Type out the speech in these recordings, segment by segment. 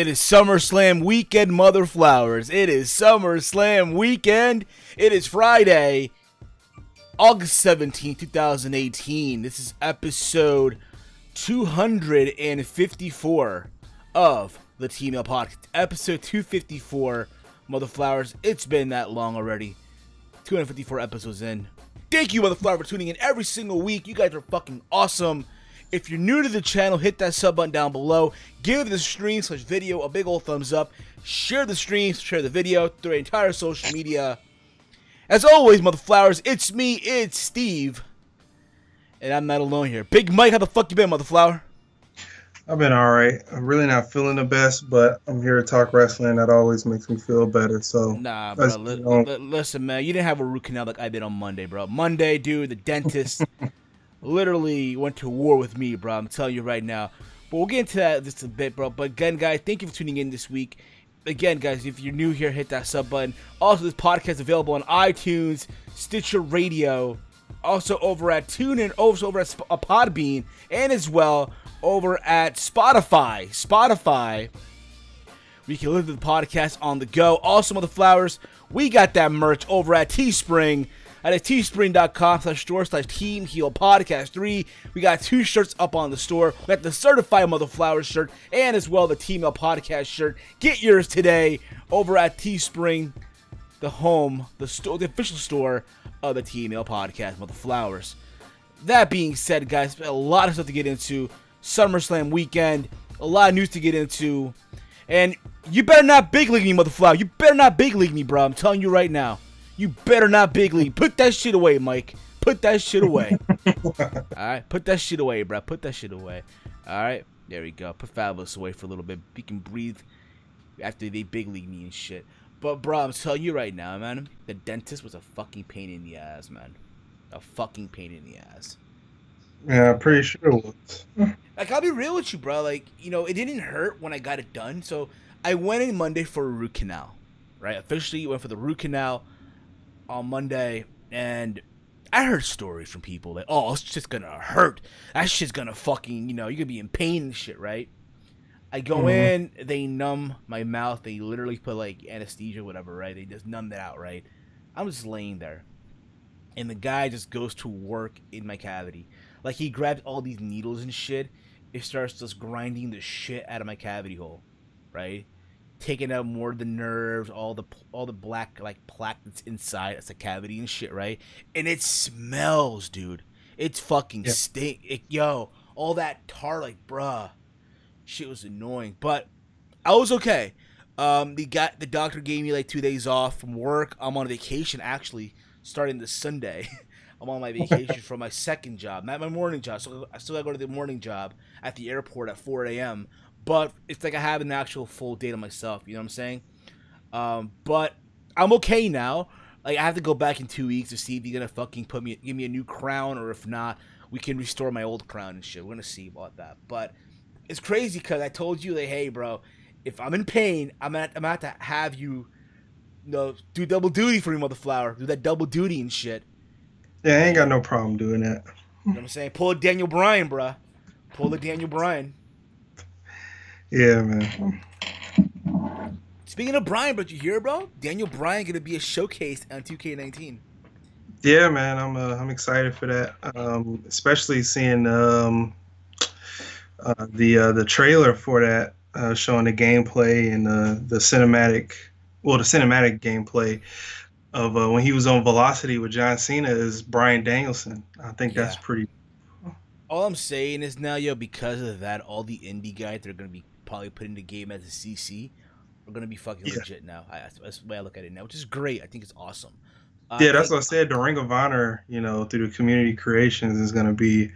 It is SummerSlam weekend, mother flowers. It is SummerSlam weekend. It is Friday, August 17th, 2018. This is episode 254 of the T-Mail Podcast. Episode 254, mother flowers. It's been that long already. 254 episodes in. Thank you, mother flower, for tuning in every single week. You guys are fucking awesome. If you're new to the channel, hit that sub button down below. Give the stream/video a big old thumbs up. Share the stream, share the video through the entire social media. As always, mother flowers, it's me, it's Steve. And I'm not alone here. Big Mike, how the fuck you been, mother flower? I've been alright. I'm really not feeling the best, but I'm here to talk wrestling. That always makes me feel better. So nah, bro. Listen, man, you didn't have a root canal like I did on Monday, bro. Monday, dude, the dentist literally went to war with me, bro. I'm telling you right now. But we'll get into that just a bit, bro. But again, guys, thank you for tuning in this week. Again, guys, if you're new here, hit that sub button. Also, this podcast is available on iTunes, Stitcher Radio, also over at TuneIn, also over at PodBean, and as well over at Spotify. We can listen to the podcast on the go. Also, mother flowers, we got that merch over at Teespring. At teespring.com/store/TeamHealPodcast3. We got 2 shirts up on the store. We got the Certified Mother Flowers shirt and as well the T-Mail Podcast shirt. Get yours today over at Teespring, the official store of the T-Mail Podcast, Mother Flowers. That being said, guys, a lot of stuff to get into. SummerSlam weekend, a lot of news to get into. And you better not big league me, Mother Flower. You better not big league me, bro. I'm telling you right now. You better not big league. Put that shit away, Mike. Put that shit away. Alright? Put that shit away, bro. Put that shit away. Alright? There we go. Put Fabulous away for a little bit. He can breathe after they big league me and shit. But, bro, I'm telling you right now, man. The dentist was a fucking pain in the ass, man. A fucking pain in the ass. Yeah, I'm pretty sure it was. Like, I'll be real with you, bro. Like, you know, it didn't hurt when I got it done. So, I went in Monday for a root canal. Right? Officially, went for the root canal on Monday, and I heard stories from people that, oh, it's just gonna hurt. That shit's gonna fucking, you know, you're gonna be in pain and shit, right? I go in, they numb my mouth, they literally put like anesthesia or whatever, right? They just numb that out, right? I'm just laying there, and the guy just goes to work in my cavity. Like, he grabs all these needles and shit, it starts just grinding the shit out of my cavity hole, right? Taking out more of the nerves, all the black like plaque that's inside. It's a cavity and shit, right? And it smells, dude. It's fucking stink. Yo, all that tar, like, bruh, shit was annoying. But I was okay. The doctor gave me like 2 days off from work. I'm on vacation actually, starting this Sunday. I'm on my vacation from my second job, not my morning job. So I still gotta go to the morning job at the airport at 4 a.m. But it's like I have an actual full day to myself, you know what I'm saying? But I'm okay now. Like, I have to go back in 2 weeks to see if you're gonna fucking give me a new crown, or if not, we can restore my old crown and shit. We're gonna see about that. But it's crazy because I told you, like, hey, bro, if I'm in pain, I'm gonna have to have you, do double duty for me, mother flower. Do that double duty and shit. Yeah, I ain't got no problem doing that. You know what I'm saying? Pull a Daniel Bryan, bruh. Pull a Daniel Bryan. Yeah, man. Speaking of Bryan, but you hear, bro? Daniel Bryan gonna be a showcase on 2K19. Yeah, man. I'm excited for that. Especially seeing the trailer for that, showing the gameplay and the cinematic gameplay of when he was on Velocity with John Cena as Bryan Danielson. I think that's pretty. All I'm saying is now, yo, because of that, all the indie guys that are gonna be probably putting the game as a CC are gonna be fucking legit now. That's the way I look at it now, which is great. I think it's awesome. Yeah, that's what I said. The Ring of Honor, you know, through the community creations is gonna be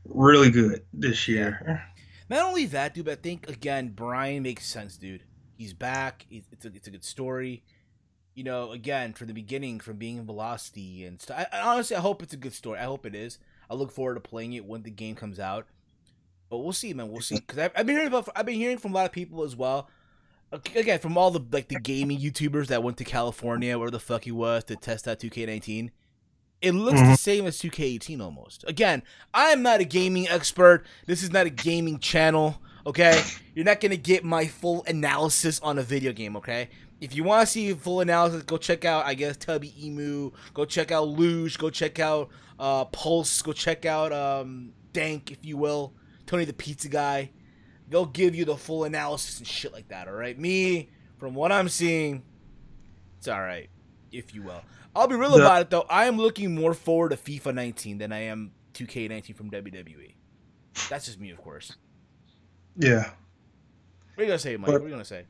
really good this year. Yeah. Not only that, dude, but I think again, Bryan makes sense, dude. He's back. It's a good story. You know, again, from the beginning, from being in Velocity and stuff. Honestly, I hope it's a good story. I hope it is. I look forward to playing it when the game comes out. But we'll see, man. We'll see. Because I've been hearing from a lot of people as well. Again, from all the gaming YouTubers that went to California, where the fuck he was, to test out 2K19. It looks the same as 2K18 almost. Again, I am not a gaming expert. This is not a gaming channel. Okay, you're not gonna get my full analysis on a video game. Okay, if you want to see full analysis, go check out, I guess, Tubby Emu. Go check out Luge. Go check out Pulse. Go check out Dank, if you will, Tony the Pizza Guy. They'll give you the full analysis and shit like that. All right, me, from what I'm seeing, it's all right, if you will. I'll be real The about it though. I am looking more forward to FIFA 19 than I am 2K19 from WWE. That's just me, of course. yeah, What are you gonna say, Mike? What but are you gonna say?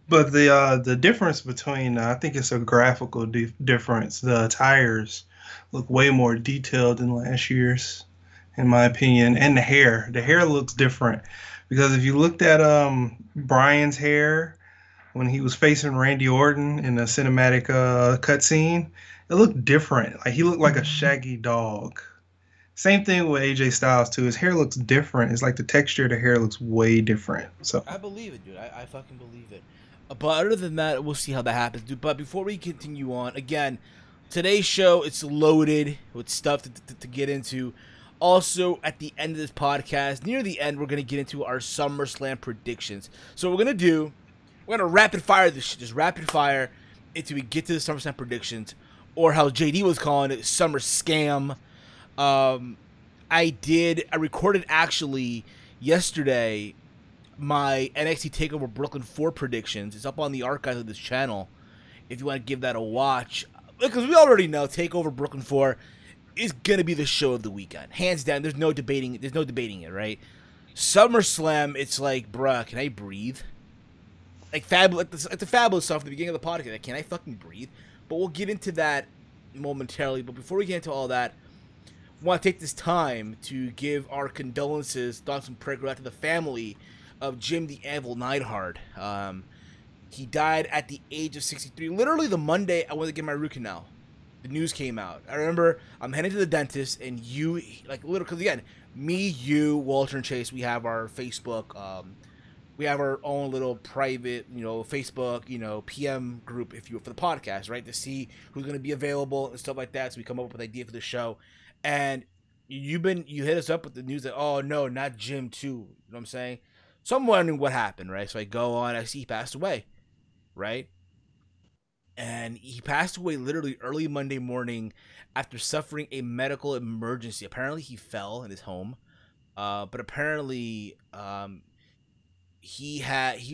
the difference between I think it's a graphical difference. The tires look way more detailed than last year's, in my opinion, and the hair looks different because if you looked at Brian's hair when he was facing Randy Orton in the cinematic cutscene, it looked different. Like he looked like a shaggy dog. Same thing with AJ Styles too. His hair looks different. It's like the texture of the hair looks way different. So I believe it, dude. I fucking believe it. But other than that, we'll see how that happens, dude. But before we continue on, again, today's show, it's loaded with stuff to get into. Also, at the end of this podcast, near the end, we're going to get into our SummerSlam predictions. So what we're going to do, we're going to rapid fire this shit. Just rapid fire until we get to the SummerSlam predictions. Or how JD was calling it, Summer Scam. I recorded actually yesterday my NXT TakeOver Brooklyn 4 predictions. It's up on the archives of this channel if you want to give that a watch. Because we already know TakeOver Brooklyn 4 is going to be the show of the weekend. Hands down, there's no debating it, right? SummerSlam, it's like, bruh, can I breathe? Like the fabulous stuff at the beginning of the podcast. Like, can I fucking breathe? But we'll get into that momentarily. But before we get into all that, I want to take this time to give our condolences, thoughts, and prayers out to the family of Jim the Anvil Neidhart. He died at the age of 63. Literally the Monday I went to get my root canal, the news came out. I remember I'm heading to the dentist, and you, like, literally, because again, me, you, Walter, and Chase, we have our Facebook, we have our own little private, Facebook, PM group, if you will, for the podcast, right? To see who's going to be available and stuff like that. So we come up with an idea for the show. And you hit us up with the news that, oh no, not Jim too. You know what I'm saying? So I'm wondering what happened, right? So I go on, I see he passed away, right? And he passed away literally early Monday morning after suffering a medical emergency. Apparently he fell in his home. But apparently he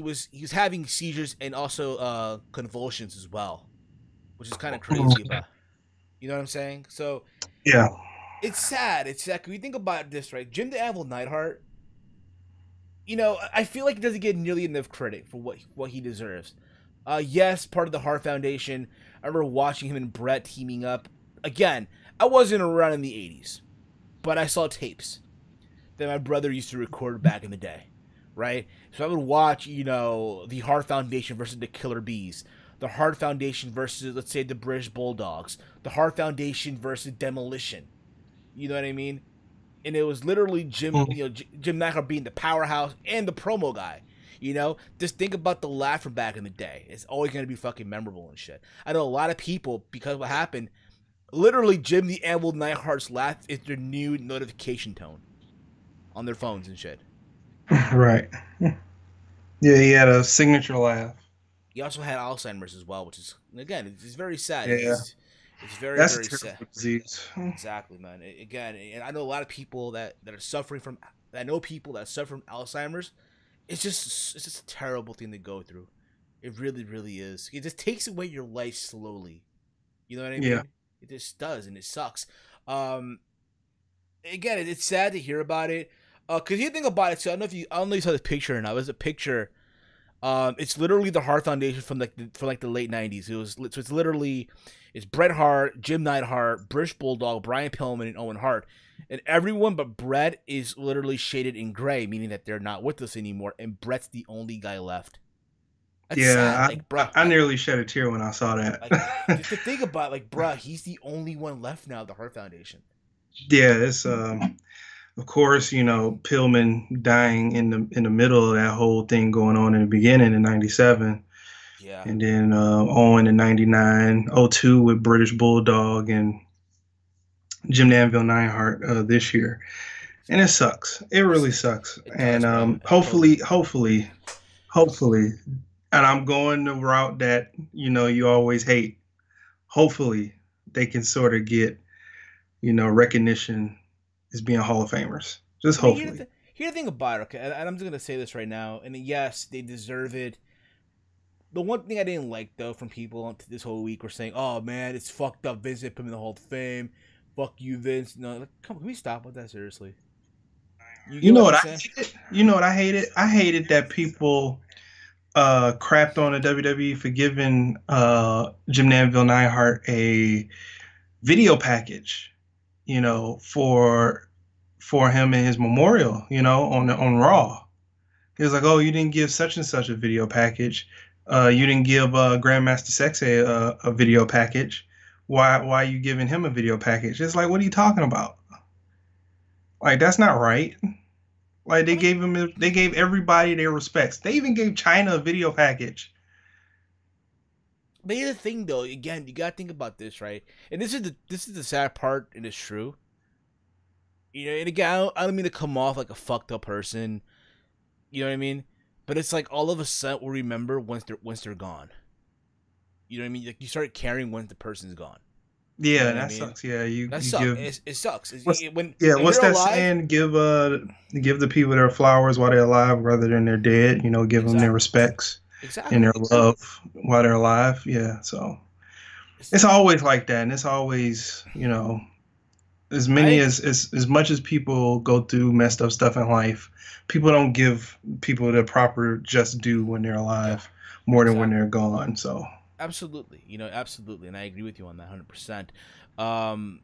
was having seizures and also convulsions as well, which is kind of crazy. But you know what I'm saying? So yeah, it's sad. It's sad. When you think about this, right? Jim the Anvil Neidhart, I feel like he doesn't get nearly enough credit for what he deserves. Yes, part of the Hart Foundation. I remember watching him and Brett teaming up. Again, I wasn't around in the 80s, but I saw tapes that my brother used to record back in the day, right? So I would watch, the Hart Foundation versus the Killer Bees, the Hart Foundation versus, let's say, the British Bulldogs, the Hart Foundation versus Demolition. You know what I mean? And it was literally Jim Neidhart being the powerhouse and the promo guy. Just think about the laugh from back in the day. It's always going to be fucking memorable and shit. I know a lot of people, because what happened, literally Jim the Anvil Neidhart's laugh is their new notification tone on their phones and shit. Right. Yeah, he had a signature laugh. He also had Alzheimer's as well, which is, again, it's very sad. Yeah. It's very, That's very a terrible sad. disease. Exactly, man. Again, and I know a lot of people that are suffering from. I know people that suffer from Alzheimer's. It's just a terrible thing to go through. It really, really is. It just takes away your life slowly. You know what I mean? Yeah. It just does, and it sucks. Again, it's sad to hear about it. Cause you think about it. So I don't know if you saw this picture or not. There's a picture. It's literally the Hart Foundation from the late '90s. It's literally Bret Hart, Jim Neidhart, British Bulldog, Brian Pillman, and Owen Hart, and everyone but Bret is literally shaded in gray, meaning that they're not with us anymore, and Bret's the only guy left. That's sad. I nearly shed a tear when I saw that. Just to think about, bruh, he's the only one left now of the Hart Foundation. Yeah, it's of course, Pillman dying in the middle of that whole thing going on in the beginning in '97. Yeah. And then Owen in '99, '02 with British Bulldog and Jim the Anvil Neidhart this year. and it sucks. It really sucks. It does, And bro. It totally. hopefully, and I'm going the route that you always hate. Hopefully, they can sort of get recognition as being Hall of Famers. Just I mean, hopefully. here's the thing about it, okay? And I'm just gonna say this right now. And yes, they deserve it. The one thing I didn't like though from people this whole week were saying, "Oh man, it's fucked up. Vince didn't put him in the Hall of Fame. Fuck you, Vince." No, like, come on, can we stop with that seriously? You You get know what what I'm I saying? hated? You know what I hated? I hated that people crapped on the WWE for giving Jim Danville Neidhart a video package, for him and his memorial, on Raw. He was like, "Oh, you didn't give such and such a video package. You didn't give Grandmaster Sexay a video package. Why are you giving him a video package?" It's like, what are you talking about? Like, that's not right. Like, I mean, they gave everybody their respects. They even gave China a video package. but here's the thing though. Again, you gotta think about this, right? And this is the sad part, and it's true. And again, I don't mean to come off like a fucked up person. You know what I mean? But it's like all of a sudden we'll remember once they're gone. You know what I mean? Like you start caring once the person's gone. You know Yeah, what I that mean? sucks. Yeah, That you sucks. give It sucks. what's When yeah, if what's they're that alive, saying? Give the people their flowers while they're alive rather than they're dead. Give them their exactly, respects and their exactly. love while they're alive. Yeah, so It's, it's always like that, and it's always, as I many agree. as much as people go through messed up stuff in life, people don't give people the proper just due when they're Yeah, alive more than when exactly. they're gone. So Absolutely. Absolutely, and I agree with you on that 100%. Um,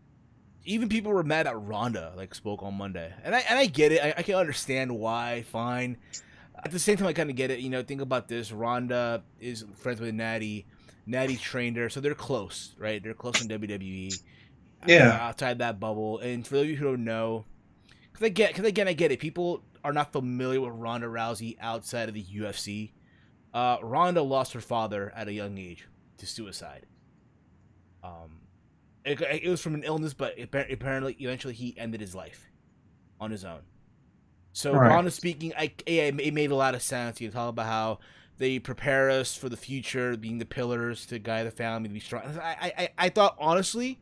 Even people were mad at Ronda, like spoke on Monday, and I get it. I can understand why. Fine. At the same time, I kind of get it. Think about this. Ronda is friends with Natty. Natty trained her, so they're close, right? They're close in WWE. yeah, Outside that bubble. And for those of you who don't know, because again, I get it. People are not familiar with Ronda Rousey outside of the UFC. Ronda lost her father at a young age to suicide. Um, it was from an illness, but apparently, eventually, he ended his life on his own. So, right. Ronda speaking, it made a lot of sense. You talk about how they prepare us for the future, being the pillars to guide the family to be strong. I thought honestly,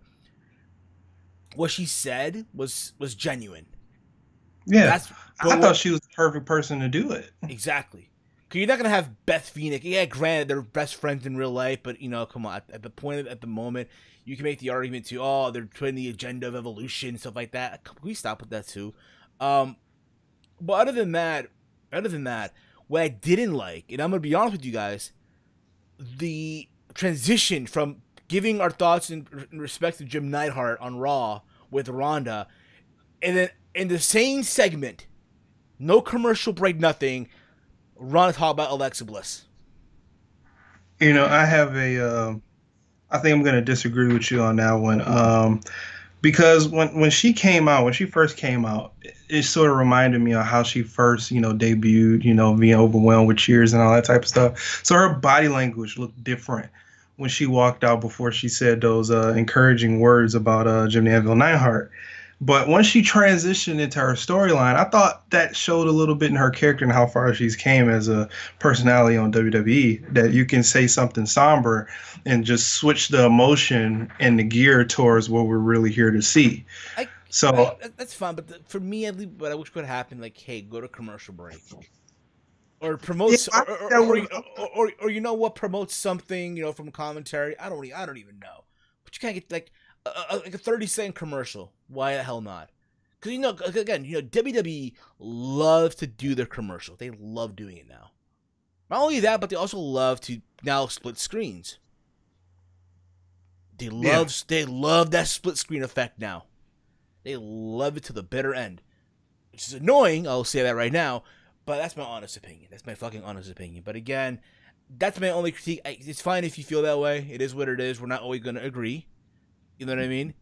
what she said was genuine. Yeah, That's I but thought what she was the perfect person to do it. exactly. Cause you're not gonna have Beth Phoenix. Yeah, granted they're best friends in real life, but come on. At the point at the moment, you can make the argument to they're putting the agenda of evolution and stuff like that. Can we stop with that too? Um, but other than that, what I didn't like, and I'm gonna be honest with you guys, the transition from giving our thoughts in respect to Jim Neidhart on Raw with Ronda, and then in the same segment, no commercial break, nothing. Ronda talk about Alexa Bliss. I have I think I'm going to disagree with you on that one. Because when she came out, when she first came out, it sort of reminded me of how she first, debuted, being overwhelmed with cheers and all that type of stuff. So her body language looked different when she walked out before she said those encouraging words about Jim Danville Neidhart. But once she transitioned into her storyline, I thought that showed a little bit in her character and how far she's came as a personality on WWE. That you can say something somber and just switch the emotion and the gear towards what we're really here to see. I, So that's fine, but for me, at least, what I wish could happen, like, hey, go to commercial break, or yeah, promotes, I or think or, that or, would. or you know what, promotes something, from commentary. I don't even know, but you can't get like like a 30-second commercial. Why the hell not? Because again, WWE loves to do their commercial. They love doing it now. Not only that, but they also love to now split screens. Yeah, They love that split screen effect now. They love it to the bitter end. Which is annoying, I'll say that right now, but that's my honest opinion. That's my fucking honest opinion. But again, that's my only critique. It's fine if you feel that way. It is what it is. We're not always going to agree. You know what I mean?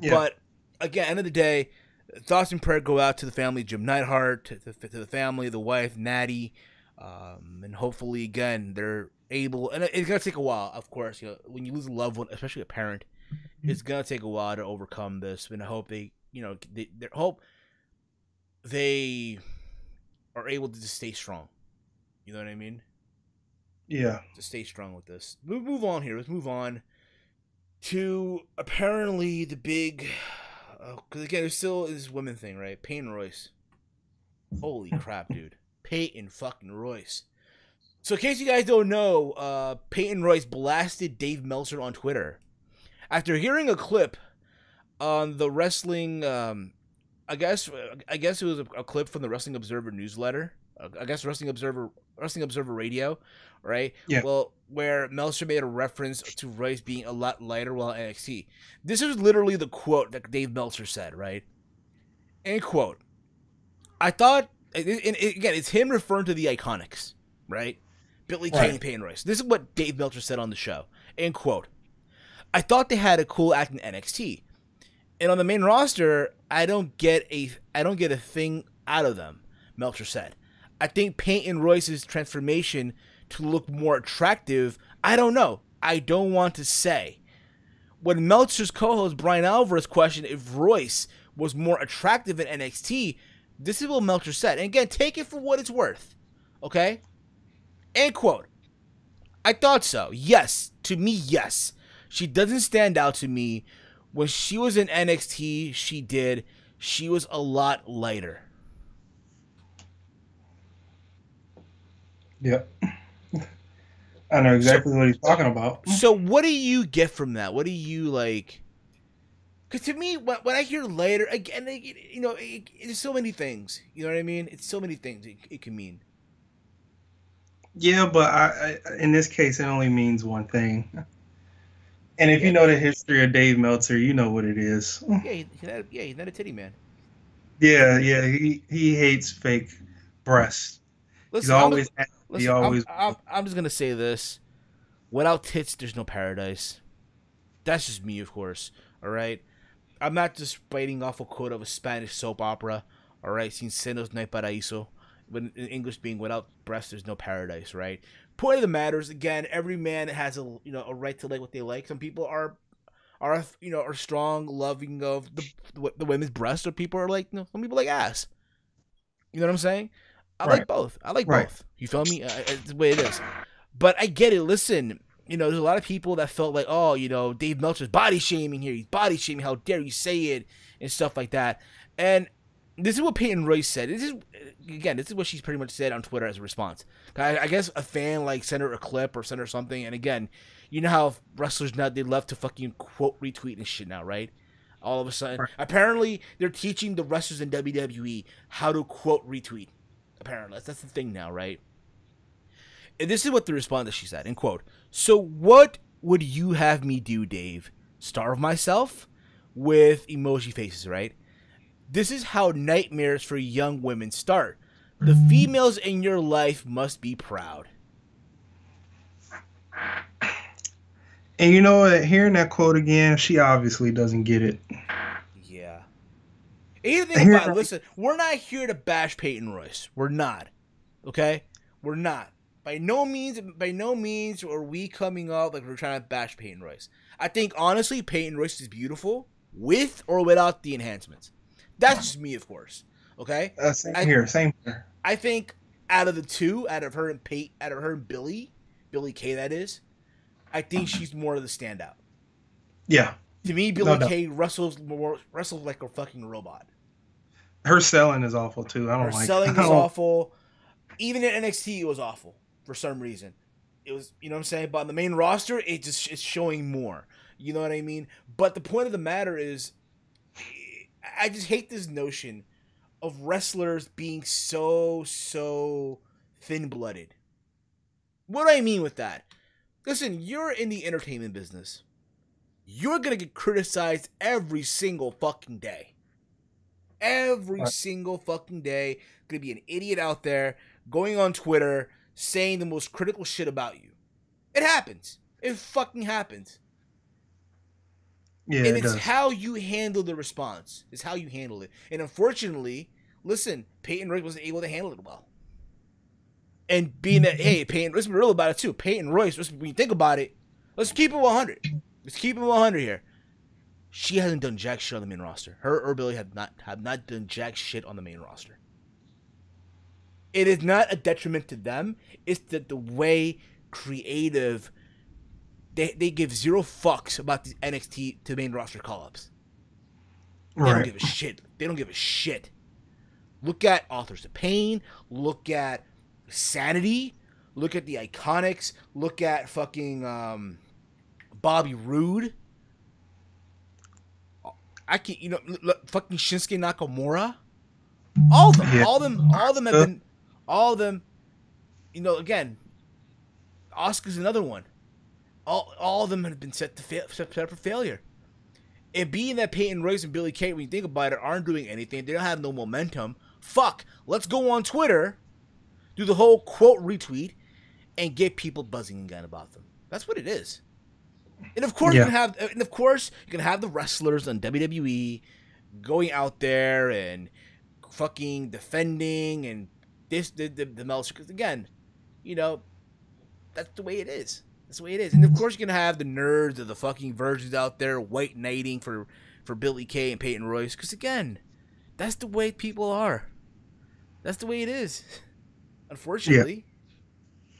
yeah, But again, end of the day, thoughts and prayer go out to the family, Jim Neidhart, to the family, the wife, Natty, and hopefully, again, they're able. And it's gonna take a while, of course. When you lose a loved one, especially a parent, it's gonna take a while to overcome this. And I hope they hope. they are able to just stay strong. You know what I mean? Yeah. To stay strong with this. Move on here. Let's move on to apparently the big. Because again, there's still this women thing, right? Peyton Royce. Holy crap, dude. Peyton fucking Royce. So, in case you guys don't know, Peyton Royce blasted Dave Meltzer on Twitter after hearing a clip on the wrestling. I guess it was a clip from the Wrestling Observer newsletter. I guess Wrestling Observer Radio, right? Yeah. Well, where Meltzer made a reference to Royce being a lot lighter while at NXT. This is literally the quote that Dave Meltzer said, right? End quote. I thought, and again, it's him referring to the Iconics, right? Billy Kay and Peyton Royce. This is what Dave Meltzer said on the show. End quote. I thought they had a cool act in NXT. And on the main roster, I don't get a thing out of them, Meltzer said. I think Peyton Royce's transformation to look more attractive, I don't know. I don't want to say. When Meltzer's co-host Brian Alvarez questioned if Royce was more attractive in NXT, this is what Meltzer said. And again, take it for what it's worth. Okay? End quote. I thought so. Yes. To me, yes. She doesn't stand out to me. When she was in NXT, she was a lot lighter. Yep. I know exactly what he's talking about. So what do you get from that? What do you like? Because to me, when I hear lighter, again, you know, it's so many things. You know what I mean? It's so many things it can mean. Yeah, but I in this case, it only means one thing. And if you know the history of Dave Meltzer, you know what it is. Yeah, he's not a titty man. Yeah, he hates fake breasts. Listen, he's always. I'm just gonna say this: without tits, there's no paradise. That's just me, of course. All right, I'm not just biting off a quote of a Spanish soap opera. All right, sin senos no hay paraíso. But in English, being without breasts, there's no paradise. Right. Point of the matter is, again, every man has a right to like what they like. Some people are strong, loving of the women's breasts, or people are like, some people like ass. You know what I'm saying? I like both. I like both. You feel me? It's the way it is. But I get it. Listen, there's a lot of people that felt like, oh, Dave Meltzer's body shaming here. He's body shaming. How dare you say it and stuff like that. And this is what Peyton Royce said. This is what she's pretty much said on Twitter as a response. I guess a fan sent her a clip or sent her something. And again, you know how wrestlers now, they love to fucking quote retweet and shit now, right? All of a sudden. Right. Apparently, they're teaching the wrestlers in WWE how to quote retweet. Apparently. That's the thing now, right? And this is what the response that she said, in quote, "So what would you have me do, Dave? Starve myself?" With emoji faces, right? "This is how nightmares for young women start. The females in your life must be proud." And you know what? Hearing that quote again, she obviously doesn't get it. Yeah. And here's the thing about it. Listen, we're not here to bash Peyton Royce. We're not. Okay? We're not. By no means are we coming up like we're trying to bash Peyton Royce. I think, honestly, Peyton Royce is beautiful with or without the enhancements. That's just me, of course. Okay? Same here. I think out of the two, out of her and Billy Kay, that is, I think she's more of the standout. Yeah. To me, Billy Kay wrestles like a fucking robot. Her selling is awful too. Her selling is awful. Even in NXT, it was awful for some reason. It was, you know what I'm saying? But on the main roster, it's showing more. You know what I mean? But the point of the matter is, I just hate this notion of wrestlers being so thin-blooded. What do I mean with that? Listen, you're in the entertainment business. You're going to get criticized every single fucking day. Every single fucking day. Going to be an idiot out there going on Twitter saying the most critical shit about you. It happens. It fucking happens. Yeah, and it's how you handle the response. It's how you handle it. And unfortunately, listen, Peyton Royce wasn't able to handle it well. And being that, hey, Peyton, let's be real about it too. Peyton Royce, when you think about it, let's keep it 100. Let's keep it 100 here. She hasn't done jack shit on the main roster. Her or Billy have not done jack shit on the main roster. It is not a detriment to them. It's that the way creative they give zero fucks about these NXT to main roster call-ups. They don't give a shit. They don't give a shit. Look at Authors of Pain. Look at Sanity. Look at the Iconics. Look at fucking Bobby Roode. I can fucking Shinsuke Nakamura. All of them. Yeah. All of them have been. All of them. Again, Asuka's another one. All of them have been set for failure. And being that Peyton Royce and Billie Kay, when you think about it, aren't doing anything, they don't have no momentum. Fuck, let's go on Twitter, do the whole quote retweet, and get people buzzing again about them. That's what it is. And of course, you can have the wrestlers on WWE going out there and fucking defending and the Meltzer, because again, that's the way it is. That's the way it is. And of course, you're going to have the nerds or the fucking virgins out there white knighting for Billie Kay and Peyton Royce. Because again, that's the way people are. That's the way it is. Unfortunately. Yeah.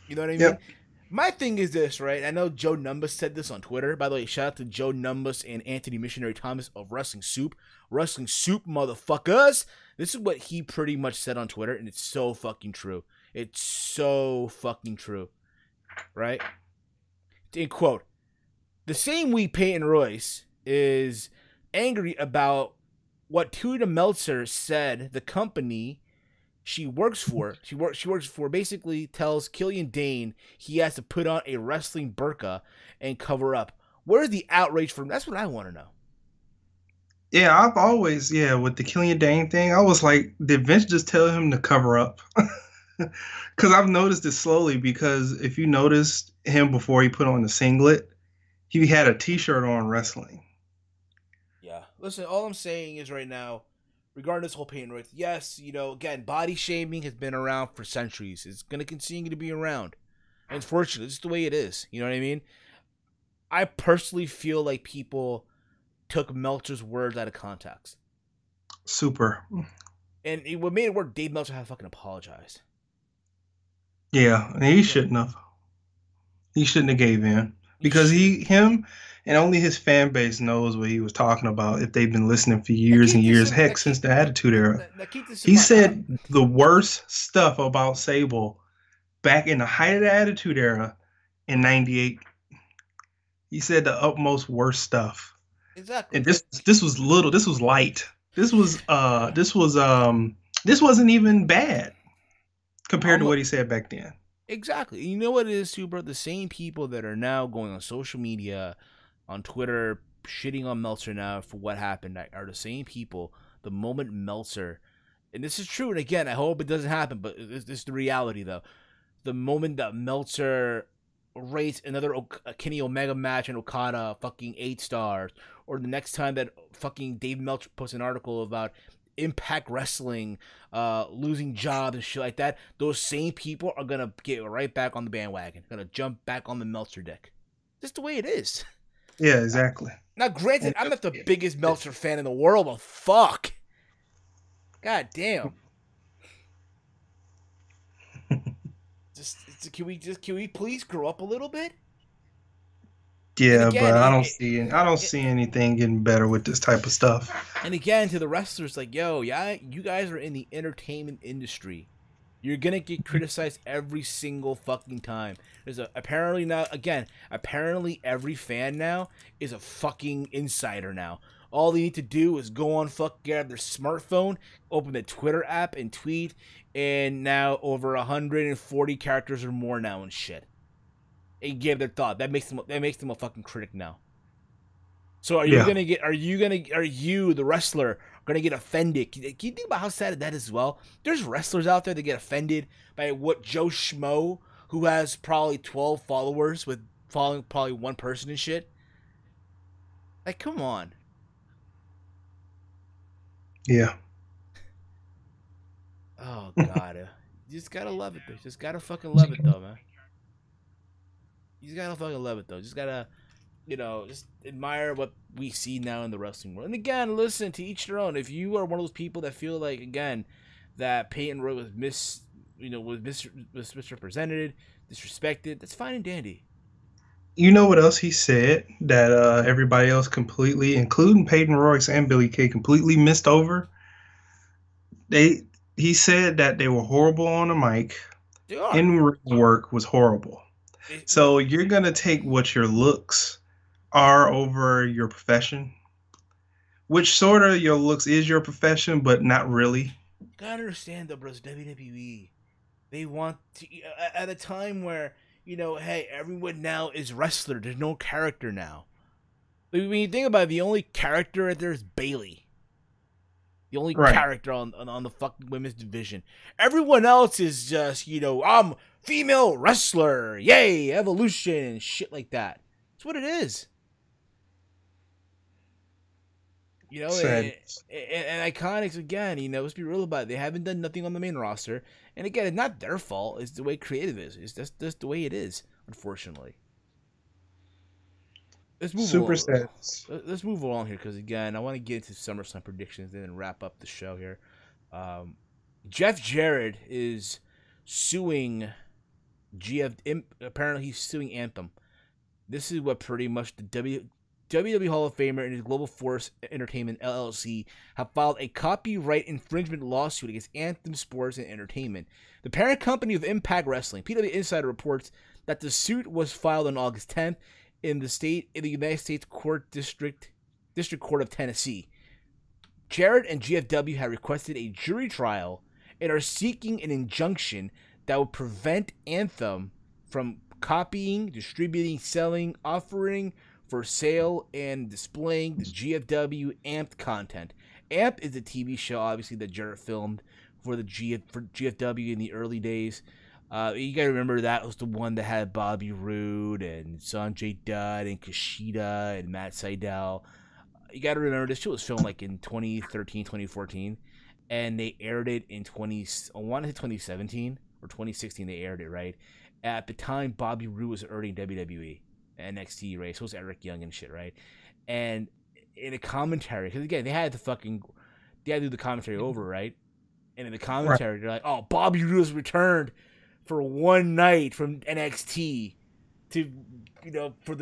You know what I mean? Yeah. My thing is this, right? I know Joe Numbus said this on Twitter. By the way, shout out to Joe Numbus and Anthony Missionary Thomas of Wrestling Soup. Wrestling Soup, motherfuckers. This is what he pretty much said on Twitter, and it's so fucking true. It's so fucking true. Right? In quote, the same week Peyton Royce is angry about what Tuna Meltzer said the company she works for basically tells Killian Dane he has to put on a wrestling burqa and cover up. Where's the outrage from? That's what I want to know. Yeah, I've always, with the Killian Dane thing, I was like, did Vince just tell him to cover up? Because I've noticed it slowly, because if you noticed him before he put on the singlet, he had a t-shirt on wrestling. Yeah. Listen, all I'm saying is right now, regarding this whole Peyton Royce, yes, again, body shaming has been around for centuries. It's going to continue to be around. Unfortunately, it's the way it is. You know what I mean? I personally feel like people took Meltzer's words out of context. Super. And what made it work, Dave Meltzer had to fucking apologize. Yeah, and he shouldn't have. He shouldn't have gave in. Because him and only his fan base knows what he was talking about if they've been listening for years and years. Heck, since the Attitude Era. He said the worst stuff about Sable back in the height of the Attitude Era in '98. He said the utmost worst stuff. Exactly. And this was little. This was light. This wasn't even bad compared to what he said back then. Exactly. You know what it is too, bro? The same people that are now going on social media, on Twitter, shitting on Meltzer now for what happened are the same people. The moment Meltzer, and this is true, and again, I hope it doesn't happen, but this is the reality though. The moment that Meltzer rates another Kenny Omega match in Okada fucking 8 stars, or the next time that fucking Dave Meltzer posts an article about Impact Wrestling losing jobs and shit like that, those same people are gonna get right back on the bandwagon, gonna jump back on the Meltzer dick. Just the way it is. Yeah, exactly. Now granted, I'm not the biggest Meltzer fan in the world, but fuck, god damn. Can we please grow up a little bit? Yeah, again, but I don't see anything getting better with this type of stuff. And again, to the wrestlers, like, yo, yeah, you guys are in the entertainment industry. You're gonna get criticized every single fucking time. Apparently every fan now is a fucking insider now. All they need to do is go on grab their smartphone, open the Twitter app, and tweet. And now over 140 characters or more now and shit. And give their thought. That makes them a fucking critic now. So are you the wrestler gonna get offended? Can you think about how sad that is as well? There's wrestlers out there that get offended by what Joe Schmo, who has probably 12 followers with following probably one person and shit. Like, come on. Yeah. Oh god. You just gotta love it though. Just gotta fucking love it though, man. You just gotta fucking love it though. Just gotta just admire what we see now in the wrestling world. And again, listen, to each their own. If you are one of those people that feel like, again, that Peyton Royce was misrepresented, disrespected, that's fine and dandy. You know what else he said that everybody else completely, including Peyton Royce and Billy Kay, completely missed over? They He said that they were horrible on the mic. They are. In work was horrible. So you're gonna take what your looks are over your profession, which sort of your looks is your profession, but not really. You gotta understand though, bros. WWE. They want to at a time where hey, everyone now is wrestler. There's no character now. When you think about it, the only character right there is Bailey. The only Right. character on the fucking women's division. Everyone else is just, I'm female wrestler. Yay, evolution and shit like that. That's what it is. Sad. And Iconics, again, let's be real about it. They haven't done nothing on the main roster. And again, it's not their fault. It's the way creative is. It's just the way it is, unfortunately. Let's move Super along. sad. Let's move along here because, again, I want to get into SummerSlam predictions and then wrap up the show here. Jeff Jarrett is suing apparently he's suing Anthem. This is what pretty much the WWE Hall of Famer and his Global Force Entertainment LLC have filed a copyright infringement lawsuit against Anthem Sports and Entertainment, the parent company of Impact Wrestling. PW Insider reports that the suit was filed on August 10th in the United States District Court of Tennessee. Jarrett and GFW have requested a jury trial and are seeking an injunction that would prevent Anthem from copying, distributing, selling, offering for sale, and displaying the GFW Amped content. Amp is a TV show, obviously, that Jarrett filmed for GFW in the early days. You gotta remember that was the one that had Bobby Roode and Sanjay Dutt and Kushida and Matt Sydal. You gotta remember this show was filmed like in 2013, 2014, and they aired it in 2017 or 2016. They aired it, right? At the time, Bobby Roode was already in WWE, NXT, right? So was Eric Young and shit, right? And in a commentary, because again, they had to do the commentary over, right? And in the commentary, They're like, "Oh, Bobby Roode has returned for one night from NXT to, for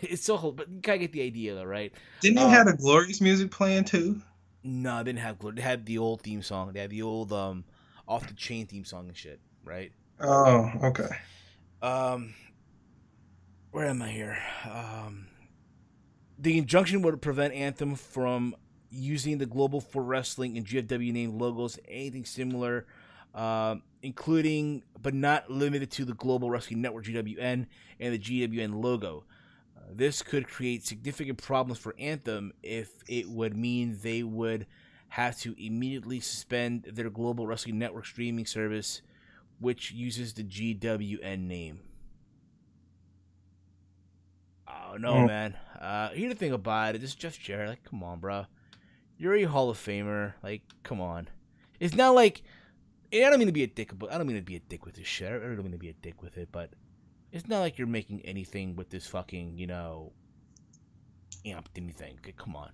it's so, but you gotta get the idea, though, right?" Didn't they have the Glorious music playing too? No, they didn't have Glory. They had the old theme song. They had the old Off the Chain theme song and shit, right? Oh, okay. Where am I here? The injunction would prevent Anthem from using the Global for Wrestling and GFW name logos, anything similar, including but not limited to the Global Wrestling Network GWN and the GWN logo. This could create significant problems for Anthem if it would mean they would have to immediately suspend their Global Wrestling Network streaming service, which uses the GWN name. Oh, no, man. Here's the thing about it. This is Jeff Jarrett. Like, come on, bro. You're a Hall of Famer. Like, come on. It's not like... I don't mean to be a dick, but I don't mean to be a dick with this shit. I don't mean to be a dick with it, but it's not like you're making anything with this fucking, amped anything. Okay, come on.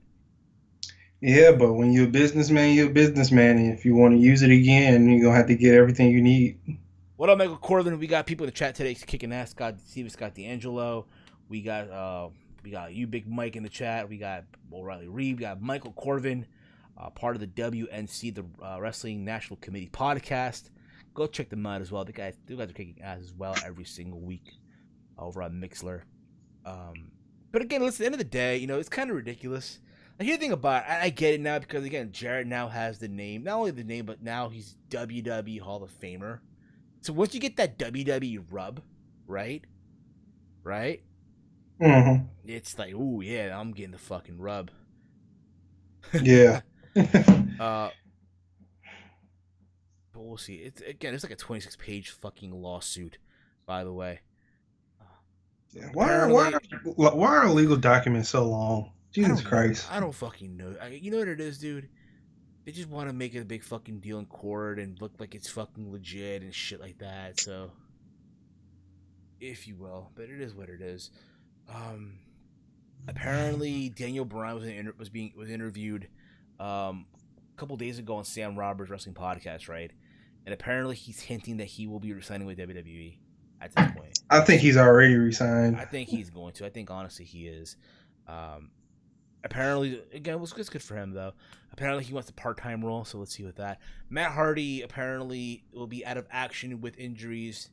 Yeah, but when you're a businessman, you're a businessman, and if you want to use it again, you're gonna have to get everything you need. What up, Michael Corbin? We got people in the chat today kicking ass. Steven Scott D'Angelo. We got you, Big Mike, in the chat. We got O'Reilly Reed. We got Michael Corvin, part of the WNC, the Wrestling National Committee podcast. Go check them out as well. The guys are kicking ass as well every single week over on Mixler. But again, listen, at the end of the day, it's kind of ridiculous. And here's the thing about it, I get it now because, again, Jarrett now has the name. Not only the name, but now he's WWE Hall of Famer. So once you get that WWE rub, right? Mm-hmm. It's like, ooh, yeah, I'm getting the fucking rub. Yeah. But we'll see. It's like a 26-page fucking lawsuit, by the way. Yeah. Why are legal documents so long? Jesus Christ. I don't fucking know. You know what it is, dude? They just want to make it a big fucking deal in court and look like it's fucking legit and shit like that. So, if you will, but it is what it is. Apparently, Daniel Bryan was interviewed a couple days ago on Sam Roberts' wrestling podcast, right? And apparently, he's hinting that he will be resigning with WWE at this point. I think he's already resigned. I think he's going to. I think honestly he is. Um, Apparently, again, it was good for him though. Apparently, he wants a part-time role, so let's see with that. Matt Hardy apparently will be out of action with injuries.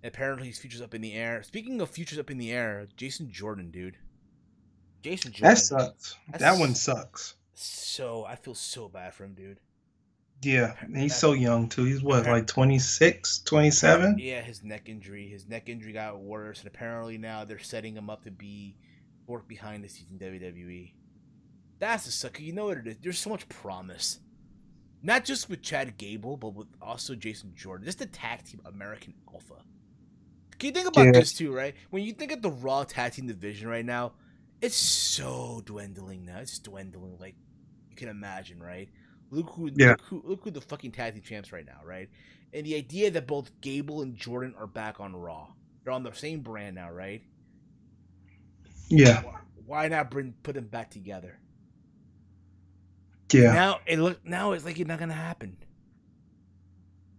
Apparently, his future's up in the air. Speaking of futures up in the air, Jason Jordan, dude. Jason Jordan. That sucks. That one sucks. So I feel so bad for him, dude. Yeah, he's so young too. He's what, like 26, 27? Yeah, his neck injury. His neck injury got worse, and apparently now they're setting him up to be work behind the scenes in WWE. That's a sucker. You know what it is? There's so much promise. Not just with Chad Gable, but with also Jason Jordan. Just the tag team American Alpha. Can you think about this too, right? When you think of the Raw tag team division right now, it's so dwindling now. It's dwindling like you can imagine, right? Look who the fucking tag team champs right now, right? And the idea that both Gable and Jordan are back on Raw. They're on the same brand now, right? Yeah. Why not put them back together? Yeah. Now it's like it's not gonna happen.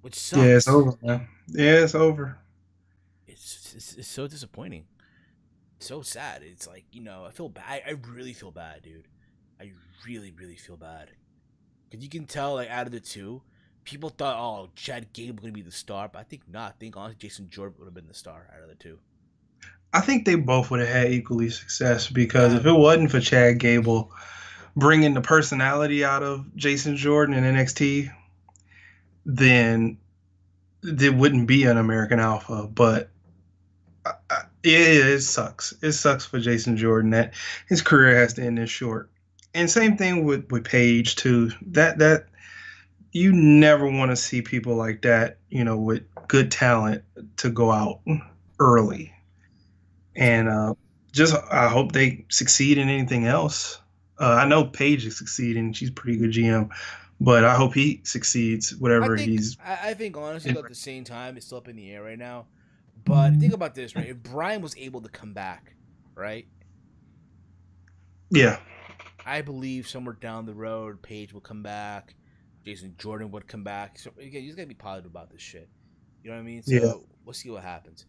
Which sucks. Yeah, it's over, man. Yeah, it's over. It's so disappointing. So sad. It's like, I feel bad. I really feel bad, dude. I really, really feel bad. Because you can tell, like, out of the two, people thought, oh, Chad Gable was going to be the star. But I think not. I think, honestly, Jason Jordan would have been the star out of the two. I think they both would have had equally success because if it wasn't for Chad Gable bringing the personality out of Jason Jordan in NXT, then there wouldn't be an American Alpha. But it sucks. It sucks for Jason Jordan that his career has to end this short. And same thing with Paige too. That you never want to see people like that, with good talent to go out early. And I hope they succeed in anything else. I know Paige is succeeding; she's a pretty good GM, but I hope he succeeds whatever he's. I think honestly, at the same time, it's still up in the air right now. But think about this, right? If Bryan was able to come back, right? Yeah. I believe somewhere down the road, Paige will come back. Jason Jordan would come back. So again, you just gotta be positive about this shit. You know what I mean? So we'll see what happens.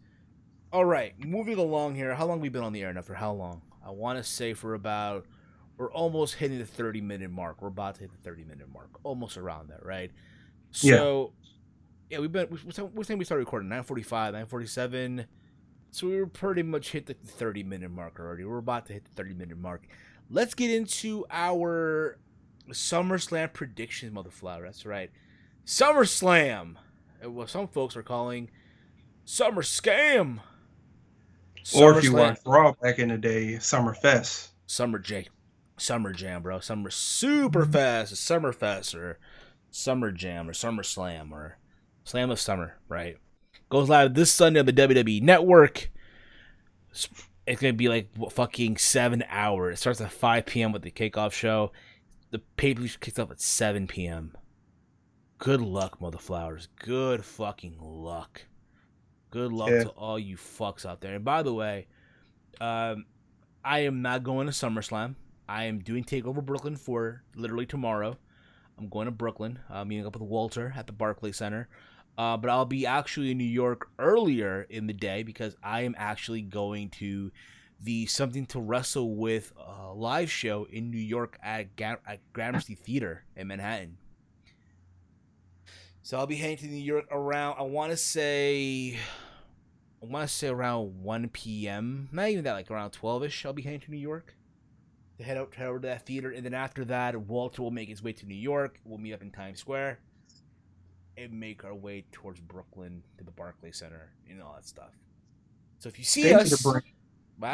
All right, moving along here. How long have we been on the air now? For how long? I want to say we're almost hitting the 30-minute mark. We're about to hit the 30-minute mark, almost around that, right? So yeah, what time we started recording? 9:45, 9:47. So we were pretty much hit the 30-minute mark already. We're about to hit the 30-minute mark. Let's get into our SummerSlam predictions, Motherflower. That's right. SummerSlam. What some folks are calling Summer Scam. Or if you watched Raw back in the day, Summerfest. Summer Jam, bro. Summer Superfest, Summerfest, or Summer Jam, or SummerSlam, or Slam of Summer, right? Goes live this Sunday on the WWE Network. It's going to be like fucking 7 hours. It starts at 5 p.m. with the kickoff show. The pay-per-view kicks off at 7 p.m. Good luck, Motherflowers. Good fucking luck. Good luck to all you fucks out there. And by the way, I am not going to SummerSlam. I am doing TakeOver Brooklyn for literally tomorrow. I'm going to Brooklyn, meeting up with Walter at the Barclays Center. But I'll be actually in New York earlier in the day because I am actually going to the Something to Wrestle With live show in New York at Gramercy Theater in Manhattan. So I'll be heading to New York around, I want to say around 1 p.m. Not even that, like around 12-ish. I'll be heading to New York to head over to that theater. And then after that, Walter will make his way to New York. We'll meet up in Times Square and make our way towards Brooklyn to the Barclays Center and all that stuff. So if you see us...